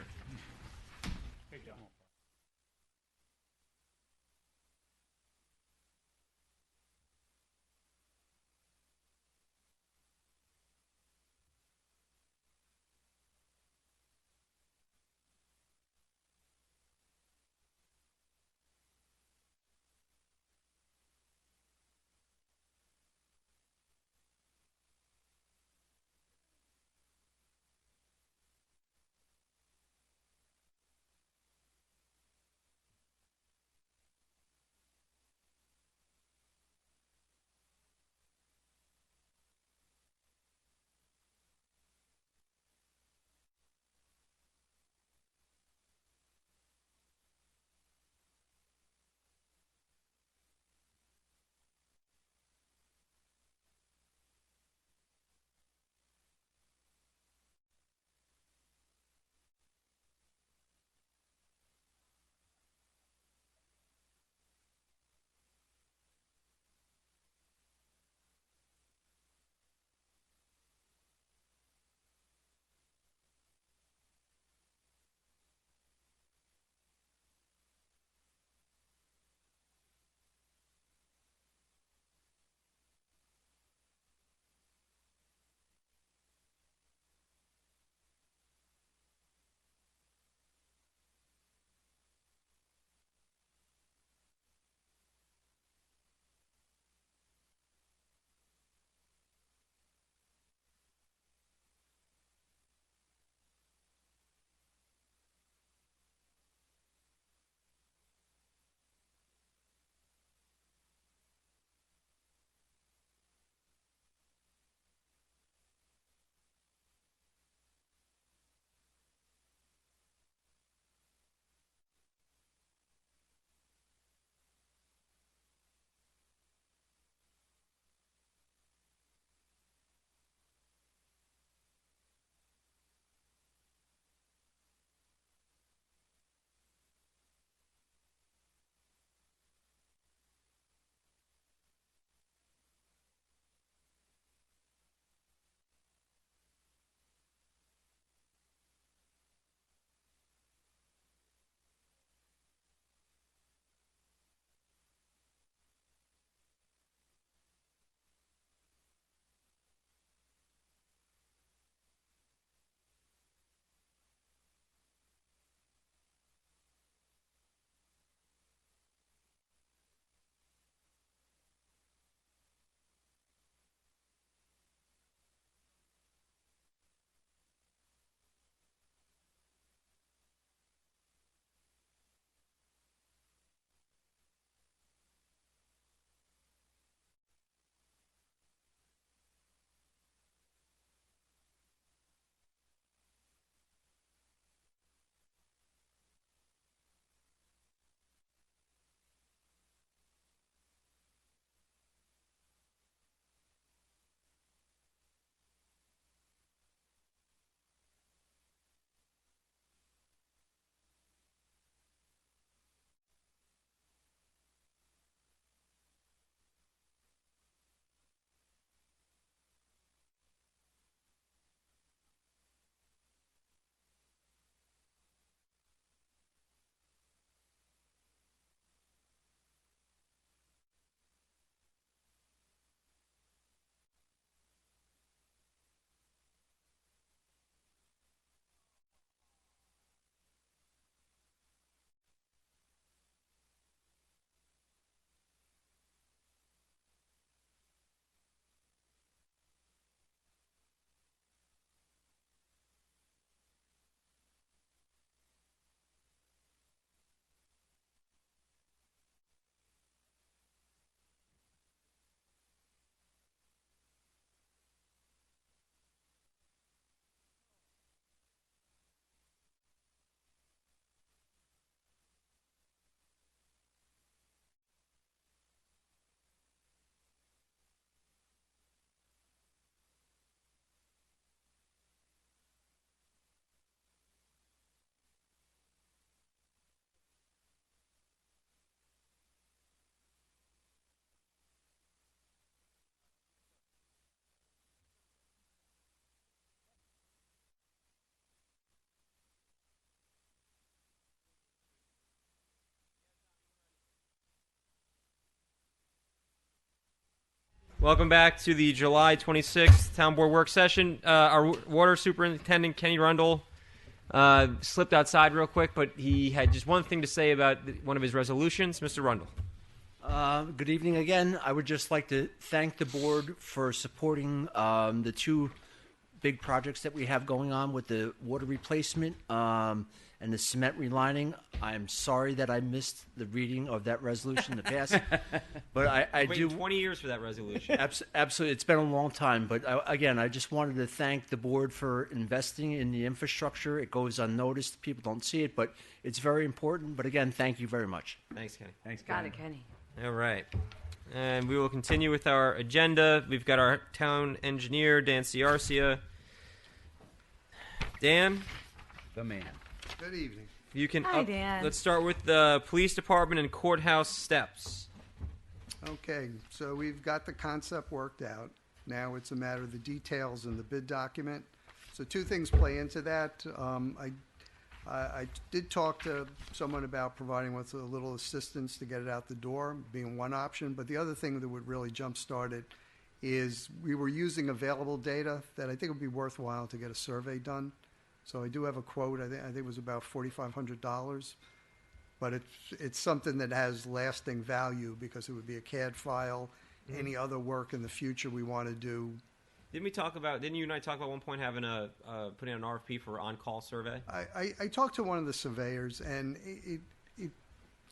Welcome back to the July 26th Town Board Work Session. Our Water Superintendent, Kenny Rundle, slipped outside real quick, but he had just one thing to say about one of his resolutions. Mr. Rundle. Good evening again. I would just like to thank the board for supporting the two big projects that we have going on with the water replacement and the cement relining. I'm sorry that I missed the reading of that resolution in the past, but I do. 20 years for that resolution. Absolutely, it's been a long time. But again, I just wanted to thank the board for investing in the infrastructure. It goes unnoticed; people don't see it, but it's very important. But again, thank you very much. Thanks, Kenny. Thanks, Got it, Kenny. All right. And we will continue with our agenda. We've got our town engineer, Dan Ciarcia. Dan? The man. Good evening. You can. Hi, Dan. Let's start with the police department and courthouse steps. Okay, so we've got the concept worked out. Now it's a matter of the details in the bid document. So two things play into that. I did talk to someone about providing with a little assistance to get it out the door, being one option. But the other thing that would really jumpstart it is we were using available data that I think would be worthwhile to get a survey done. So I do have a quote. I think it was about $4,500, but it's something that has lasting value because it would be a CAD file. Mm-hmm. Any other work in the future we want to do. Didn't you and I talk about one point having putting an RFP for on-call survey? I talked to one of the surveyors, and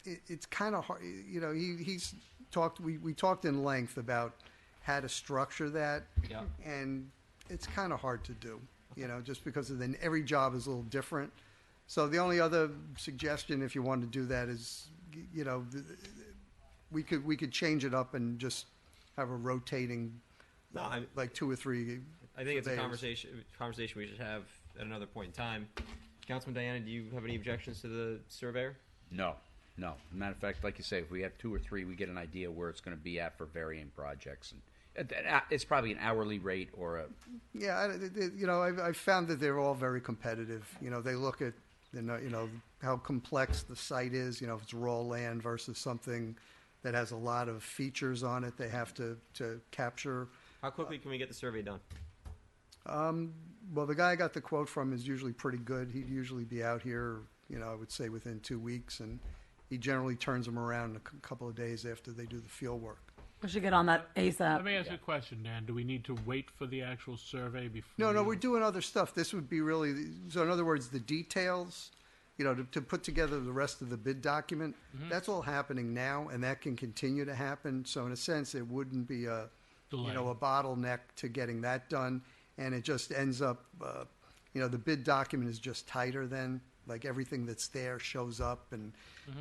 it's kind of hard. You know, he's talked. We talked in length about how to structure that, Yeah. and it's kind of hard to do. You know, just because then every job is a little different. So the only other suggestion, if you want to do that, is you know, we could change it up and just have a rotating. No, like 2 or 3. I think it's a surveyors. conversation we should have at another point in time. Councilman Diana, do you have any objections to the surveyor? No. Matter of fact, like you say, if we have 2 or 3, we get an idea where it's going to be at for varying projects, and it's probably an hourly rate or a. Yeah, you know, I've found that they're all very competitive. You know, they look at you know how complex the site is. You know, if it's raw land versus something that has a lot of features on it, they have to capture. How quickly can we get the survey done? Well, the guy I got the quote from is usually pretty good. He'd usually be out here, you know, I would say within 2 weeks, and he generally turns them around in a couple of days after they do the field work. We should get on that ASAP. Let me ask you a question, Dan. Do we need to wait for the actual survey before? No, we're doing other stuff. This would be really, so in other words, the details, you know, to put together the rest of the bid document, that's all happening now, and that can continue to happen. So in a sense, it wouldn't be a bottleneck to getting that done, and it just ends up, you know, the bid document is just tighter then. Like everything that's there shows up, and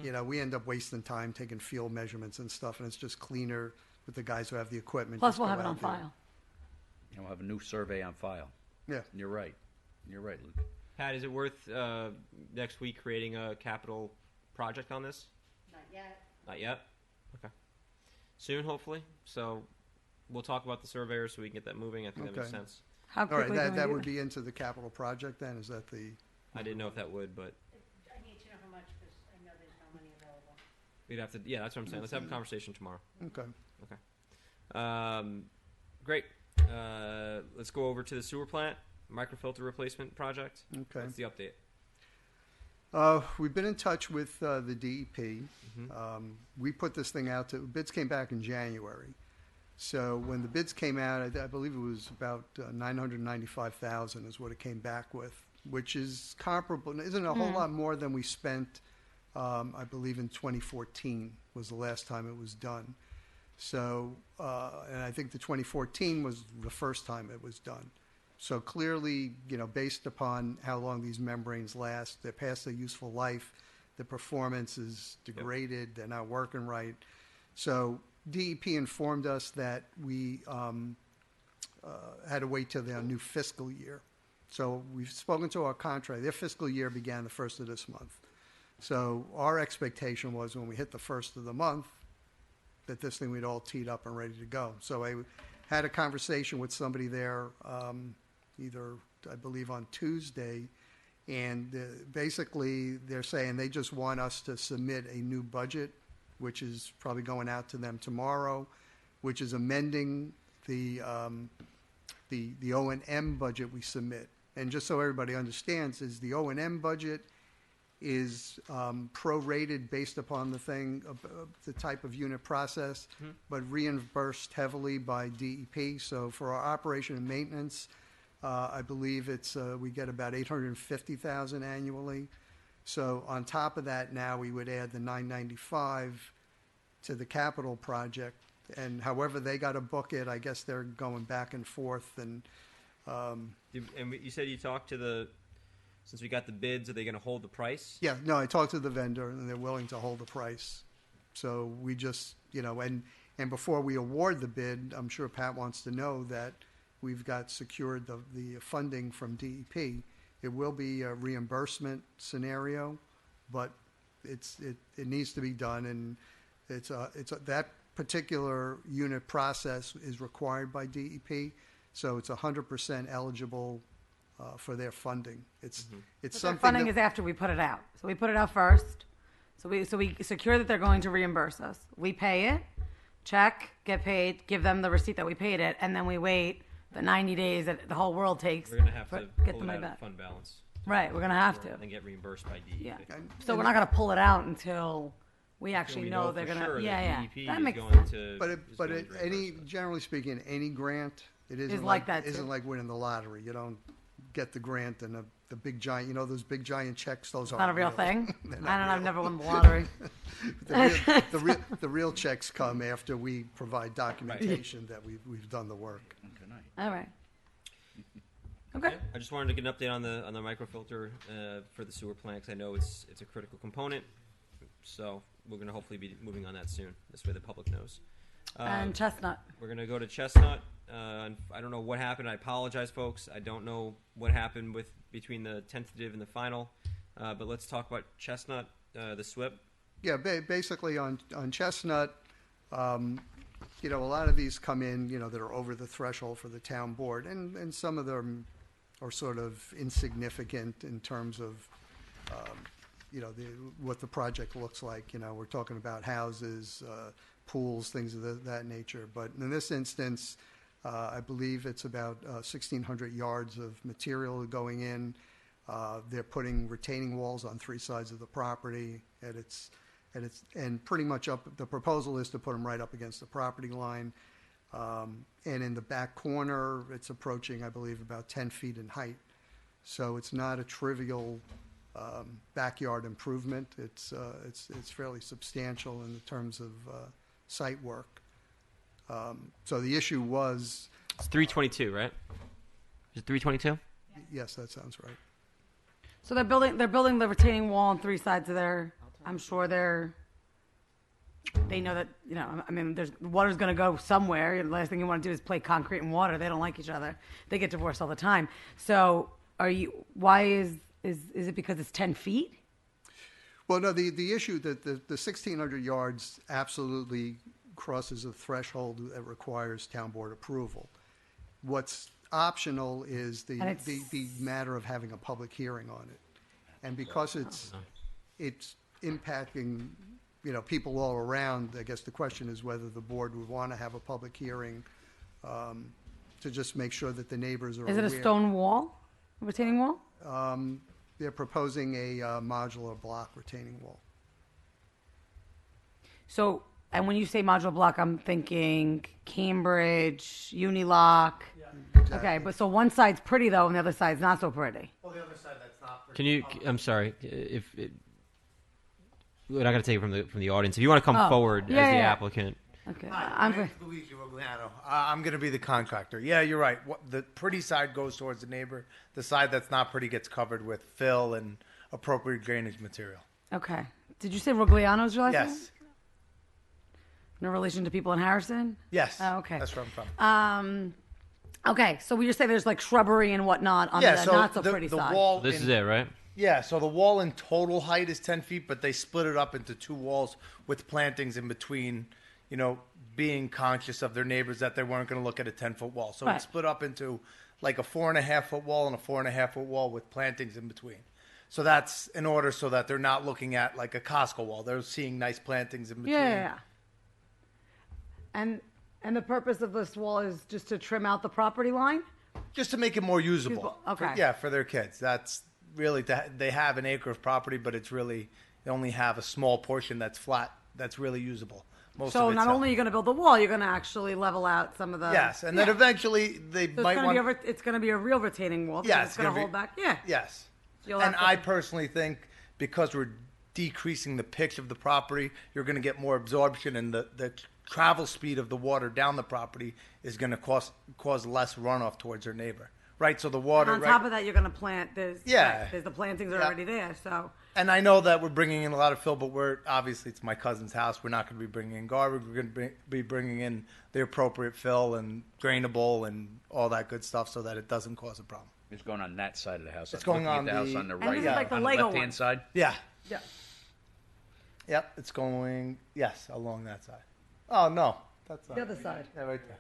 you know, we end up wasting time taking field measurements and stuff, and it's just cleaner with the guys who have the equipment. Plus, just we'll go have it on out there. file. We'll have a new survey on file. Yeah. You're right, Luke. Pat, is it worth next week creating a capital project on this? Not yet. Not yet? Okay. Soon, hopefully. So we'll talk about the surveyor so we can get that moving. I think that makes sense. How All quickly right, can we that do would it? be into the capital project then? Is that the? I didn't know if that would, but I need to know how much because I know there's no money available. we'd have to. Yeah, that's what I'm saying. Let's have a conversation tomorrow. Okay. Great. Let's go over to the sewer plant microfilter replacement project. Okay. What's the update? We've been in touch with the DEP. We put this thing out to, bids came back in January. So when the bids came out, I believe it was about $995,000 is what it came back with, which is comparable, isn't a whole lot more than we spent, I believe in 2014 was the last time it was done. So, and I think the 2014 was the first time it was done. So clearly, you know, based upon how long these membranes last, they're past their useful life, the performance is degraded, they're not working right. So DEP informed us that we had to wait till their new fiscal year. So we've spoken to our contract. Their fiscal year began the first of this month. So our expectation was when we hit the first of the month, that this thing we'd all teed up and ready to go. So I had a conversation with somebody there, either I believe on Tuesday, and basically they're saying they just want us to submit a new budget, which is probably going out to them tomorrow, which is amending the O&M budget we submit. And just so everybody understands, is the O&M budget is prorated based upon the type of unit process, but reimbursed heavily by DEP. So for our operation and maintenance, I believe we get about $850,000 annually. So on top of that, now we would add the $995 to the capital project, and however they got to book it, I guess they're going back and forth. And you said you talked to since we got the bids, are they going to hold the price? yeah, no, I talked to the vendor, and they're willing to hold the price. So we just, and before we award the bid, I'm sure Pat wants to know that we've got secured the funding from DEP. It will be a reimbursement scenario, but it needs to be done, and that particular unit process is required by DEP, so it's 100% eligible for their funding. It's But their something funding that, is after we put it out. So we put it out first. So we secure that they're going to reimburse us. We pay it, check, get paid, give them the receipt that we paid it, and then we wait the 90 days that the whole world takes. We're going to have to get pull the it money out of back. fund balance. Right, we're gonna have to. And get reimbursed by DEP. Yeah. So we're not gonna pull it out until we actually we know know they're for gonna. sure that Yeah, DEP that is makes going sense. to- but any generally speaking, any grant, it Is isn't like that, too. isn't like winning the lottery. You don't get the grant and the big giant, those big giant checks. Those Not aren't a real thing. They're I not don't know. I've real. never won the lottery. the real checks come after we provide documentation that we've done the work. All right. Okay. I just wanted to get an update on the microfilter for the sewer plant, 'cause I know it's a critical component. So we're going to hopefully be moving on that soon. This way the public knows. And Chestnut. We're going to go to Chestnut. I don't know what happened. I apologize, folks. I don't know what happened between the tentative and the final. But let's talk about Chestnut, the SWIP. Yeah, basically on Chestnut, a lot of these come in, that are over the threshold for the town board, and some of them are sort of insignificant in terms of, what the project looks like. We're talking about houses, pools, things of that nature. But in this instance, I believe it's about 1,600 yards of material going in. They're putting retaining walls on 3 sides of the property, and pretty much the proposal is to put them right up against the property line. And in the back corner, it's approaching, I believe, about 10 feet in height. So it's not a trivial backyard improvement. It's fairly substantial in terms of site work. So the issue was... It's 322, right? Is it 322? Yes, that sounds right. So they're building the retaining wall on 3 sides of their. I'm sure they know that, there's water's going to go somewhere. The last thing you want to do is play concrete and water. They don't like each other. They get divorced all the time. So why is it because it's 10 feet? Well, no, the issue that the 1,600 yards absolutely crosses a threshold that requires town board approval. What's optional is the matter of having a public hearing on it. And because it's impacting, people all around, I guess the question is whether the board would want to have a public hearing to just make sure that the neighbors are aware. Is it a stone wall, a retaining wall? They're proposing a modular block retaining wall. So, and when you say modular block, I'm thinking Cambridge, Unilock. Exactly. Okay, but so one side's pretty though, and the other side's not so pretty. Well, the other side that's not pretty. Can you? I'm sorry. We're not going to take it from the audience. If you want to come forward as the applicant. Okay. Hi, my name's Luigi Rogliano. I'm going to be the contractor. Yeah, you're right. The pretty side goes towards the neighbor. The side that's not pretty gets covered with fill and appropriate drainage material. Okay. Did you say Rogliano's your last name? Yes. No relation to people in Harrison? Yes. Oh, okay. That's where I'm from. Okay, so we just say there's like shrubbery and whatnot on the not so pretty side. Wall This is it, right? Yeah, so the wall in total height is 10 feet, but they split it up into 2 walls with plantings in between, being conscious of their neighbors that they weren't going to look at a 10-foot wall. So Right. it's split up into like a 4.5-foot wall and a 4.5-foot wall with plantings in between. So that's in order so that they're not looking at like a Costco wall. They're seeing nice plantings in between. Yeah. And And the purpose of this wall is just to trim out the property line? Just to make it more usable. Usable, okay. For their kids. That's really, they have an acre of property, but it's really, they only have a small portion that's flat, that's really usable. Most So of it's not only are you going to build the wall, you're going to actually level out some of the... Yes, and then eventually they So might want... it's going to be a real retaining wall. Yeah, It's going to hold back. Yeah. Yes. You'll And have to- I personally think because we're decreasing the pitch of the property, you're going to get more absorption, and the travel speed of the water down the property is going to cause less runoff towards your neighbor. Right, so the water... And on top of that, you're going to plant. There's the plantings are Yeah. already there. So And I know that we're bringing in a lot of fill, but obviously it's my cousin's house. We're not going to be bringing in garbage. We're going to be bringing in the appropriate fill and drainable and all that good stuff so that it doesn't cause a problem. It's going on that side of the house. It's I'm going looking on at the house the- on the And right, this is like the on Lego the left-hand one. side. Yeah. Yeah. Yep, it's going, yes, along that side. Oh, no. That's the other side. Yeah, right there.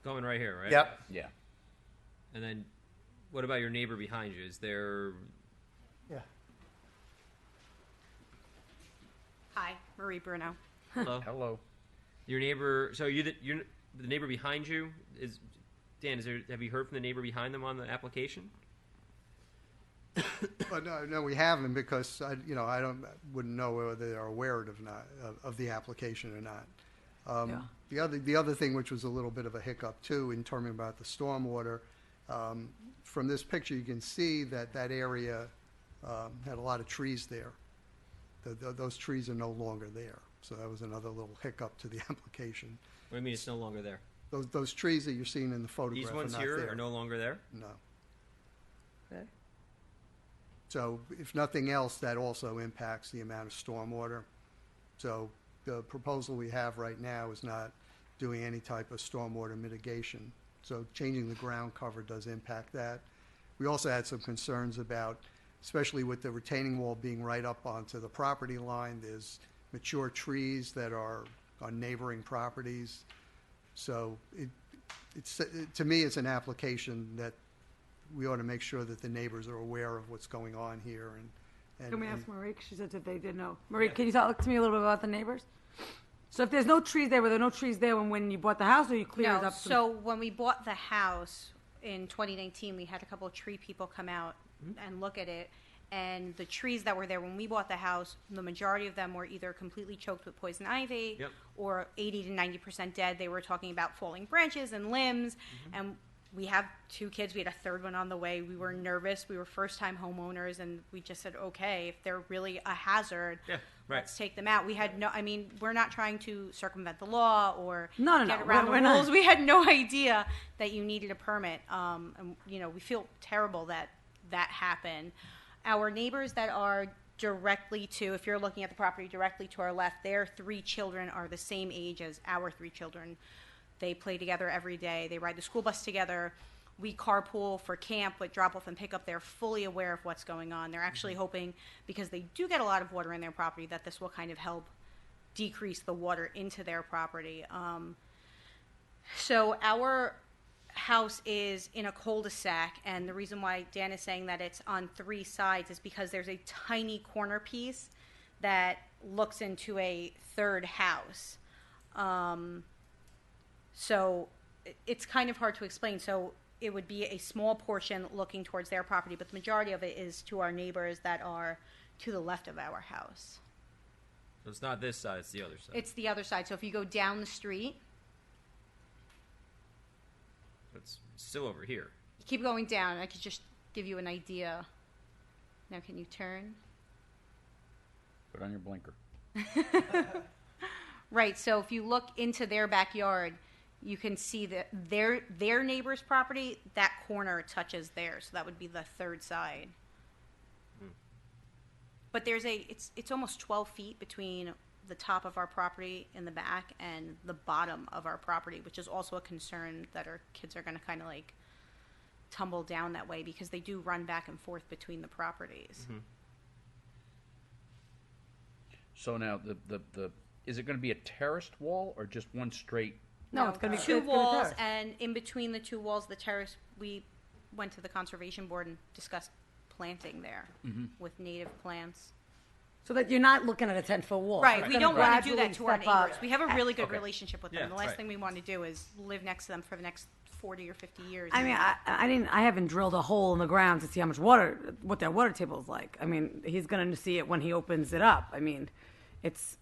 Going right here, right? Yep. Yeah. And then, what about your neighbor behind you? Is there? Yeah. Hi, Marie Bruno. Hello. Hello. Your neighbor. So you're the neighbor behind you is Dan. Have you heard from the neighbor behind them on the application? But no, we haven't because wouldn't know whether they're aware of the application or not. The other thing, which was a little bit of a hiccup too, in talking about the stormwater, from this picture you can see that area had a lot of trees there. Those trees are no longer there, so that was another little hiccup to the application. What do you mean it's no longer there? Those trees that you're seeing in the photograph These ones are not here there. are no longer there. No. Okay. So if nothing else, that also impacts the amount of stormwater. So the proposal we have right now is not doing any type of stormwater mitigation. So changing the ground cover does impact that. We also had some concerns about, especially with the retaining wall being right up onto the property line, there's mature trees that are on neighboring properties. So to me, it's an application that we ought to make sure that the neighbors are aware of what's going on here. And Can we ask Marie? 'Cause she said that they did know. Marie, can you talk to me a little bit about the neighbors? So if there's no trees there, were there no trees there when you bought the house, or you cleared No, up? so when we bought the house in 2019, we had a couple of tree people come out and look at it. And the trees that were there when we bought the house, the majority of them were either completely choked with poison ivy or 80 to 90% dead. They were talking about falling branches and limbs. And we have 2 kids. We had a third one on the way. We were nervous. We were first-time homeowners, and we just said, okay, if they're really a hazard, let's take them out. We had we're not trying to circumvent the law or No, get no, around we're the not. rules. We had no idea that you needed a permit. And, we feel terrible that happened. Our neighbors that are directly to, if you're looking at the property directly to our left, their 3 children are the same age as our 3 children. They play together every day. They ride the school bus together. We carpool for camp, but drop off and pick up. They're fully aware of what's going on. They're actually hoping, because they do get a lot of water in their property, that this will kind of help decrease the water into their property. So our house is in a cul-de-sac, and the reason why Dan is saying that it's on 3 sides is because there's a tiny corner piece that looks into a third house. So it's kind of hard to explain. So it would be a small portion looking towards their property, but the majority of it is to our neighbors that are to the left of our house. So it's not this side; it's the other side. It's the other side. So if you go down the street, It's still over here. keep going down. I could just give you an idea. Now, can you turn? Put on your blinker. Right. So if you look into their backyard, you can see that their neighbor's property, that corner touches theirs. So that would be the third side. But there's it's almost 12 feet between the top of our property in the back and the bottom of our property, which is also a concern that our kids are going to kind of like tumble down that way because they do run back and forth between the properties. So now the is it going to be a terraced wall or just one straight? No, it's gonna be 2 it's gonna be walls, terrace. and in between the 2 walls, the terrace, we went to the conservation board and discussed planting there with native plants. So that you're not looking at a 10-foot wall. Right, It's we gonna don't want to do gradually that to our step up. neighbors. We have a really good relationship with them. Yeah, The last right. thing we want to do is live next to them for the next 40 or 50 years. I mean, I haven't drilled a hole in the ground to see how much water, what their water table is like. I mean, he's going to see it when he opens it up. I mean, it's.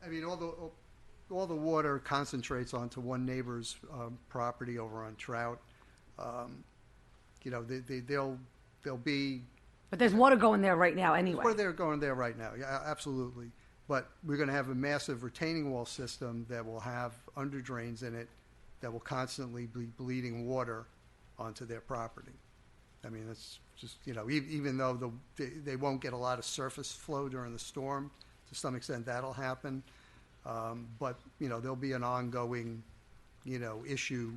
I mean, all the water concentrates onto one neighbor's property over on Trout. You know, they'll be. But there's water going there right now anyway. There's water going there right now, yeah, absolutely. But we're going to have a massive retaining wall system that will have under drains in it that will constantly be bleeding water onto their property. I mean, it's just, you know, even though they won't get a lot of surface flow during the storm, to some extent that'll happen. But, you know, there'll be an ongoing, you know, issue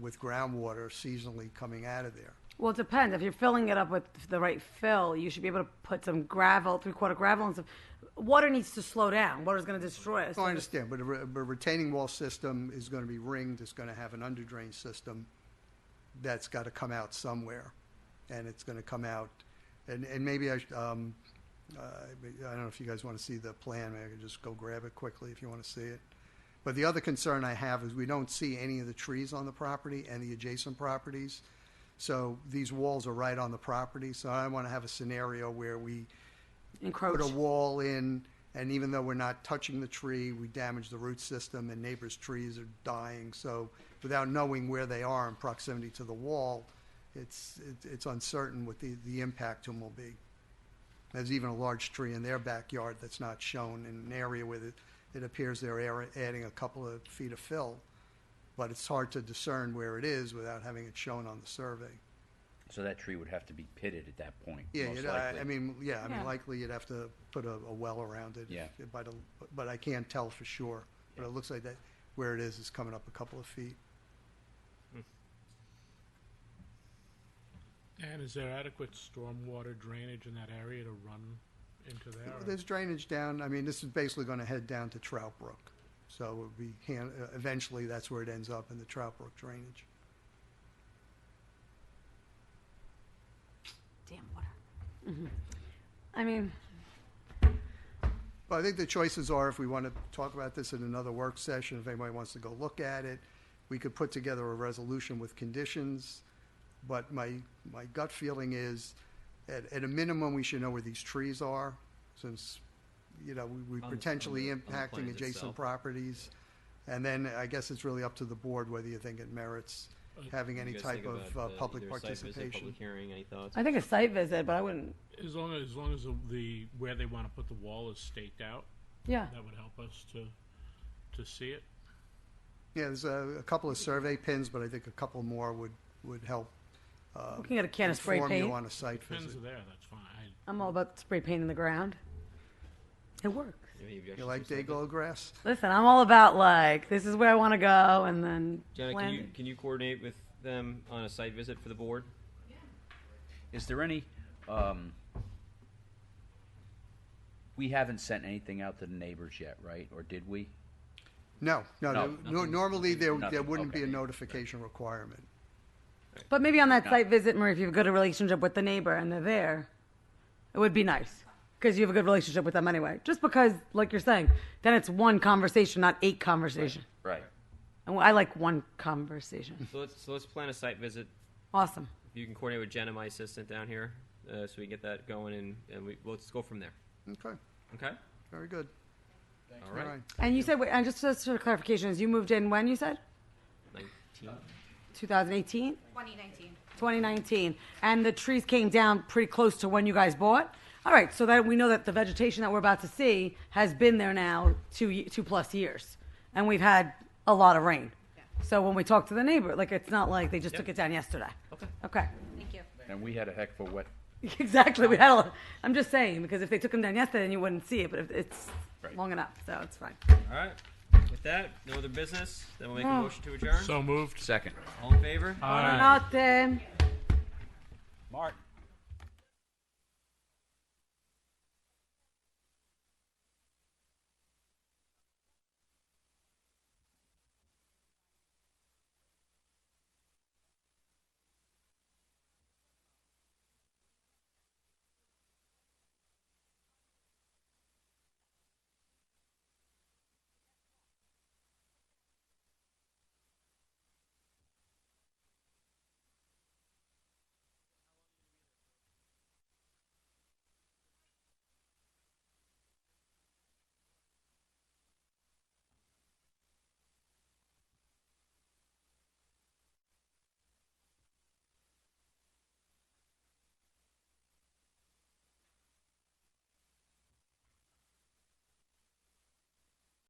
with groundwater seasonally coming out of there. Well, it depends. If you're filling it up with the right fill, you should be able to put some gravel, 3/4 gravel, and stuff. Water needs to slow down. Water's going to destroy it. I understand, but a retaining wall system is going to be ringed. It's going to have an under drain system that's got to come out somewhere, and it's going to come out. And maybe I don't know if you guys want to see the plan. Maybe I could just go grab it quickly if you want to see it. But the other concern I have is we don't see any of the trees on the property and the adjacent properties. So these walls are right on the property. So I want to have a scenario where we encroach, put a wall in, and even though we're not touching the tree, we damage the root system, and neighbors' trees are dying. So without knowing where they are in proximity to the wall, it's uncertain what the impact to them will be. There's even a large tree in their backyard that's not shown in an area where it appears they're adding a couple of feet of fill, but it's hard to discern where it is without having it shown on the survey. So that tree would have to be pitted at that point. Yeah, most I likely. mean, likely you'd have to put a well around it. Yeah. But I can't tell for sure. But it looks like that where it is coming up a couple of feet. And is there adequate stormwater drainage in that area to run into there? or- There's drainage down. I mean, this is basically going to head down to Trout Brook. So it would be eventually that's where it ends up in the Trout Brook drainage. Damn water. I mean, But I think the choices are, if we want to talk about this in another work session, if anybody wants to go look at it, we could put together a resolution with conditions. But my gut feeling is, at a minimum, we should know where these trees are, since, you know, we're potentially impacting plans adjacent itself. properties. And then I guess it's really up to the board whether you think it merits having any You guys type think of about, public either a site visit, participation. public hearing, any thoughts? I think a site visit, but I wouldn't. As long as the where they want to put the wall is staked out, Yeah. that would help us to see it. Yeah, there's a couple of survey pins, but I think a couple more would help. We can get a can of spray inform you paint. on a site Pins visit. are there, that's fine. I'm all about spray painting the ground. It works. You like day-glow grass? Listen, I'm all about like this is where I want to go, and then Jenna, plan it. can you coordinate with them on a site visit for the board? Is there any, we haven't sent anything out to the neighbors yet, right? Or did we? No, normally there Nothing, wouldn't be a okay. notification requirement. But maybe on that No. site visit, Marie, if you have a good relationship with the neighbor and they're there, it would be nice because you have a good relationship with them anyway. Just because, like you're saying, then it's one conversation, not 8 conversations. Right. And I like one conversation. So let's plan a site visit. Awesome. If you can coordinate with Jenna, my assistant down here, so we get that going, and let's go from there. Okay, Okay. very good. All right. And you said, wait, and just for clarification, is you moved in when you said? 19. 2018? 2019. 2019. And the trees came down pretty close to when you guys bought? All right, so that we know that the vegetation that we're about to see has been there now 2+ years. And we've had a lot of rain. So when we talk to the neighbor, like it's not like they just took it down yesterday. Okay. Okay. Thank you. And we had a heck of a wet. Exactly. We had I'm just saying, because if they took them down yesterday, then you wouldn't see it, but if it's long enough, so it's fine. All right. With that, no other business. Then we'll make a No. motion to adjourn. So moved. Second. All in favor? Buonanotte. Mark.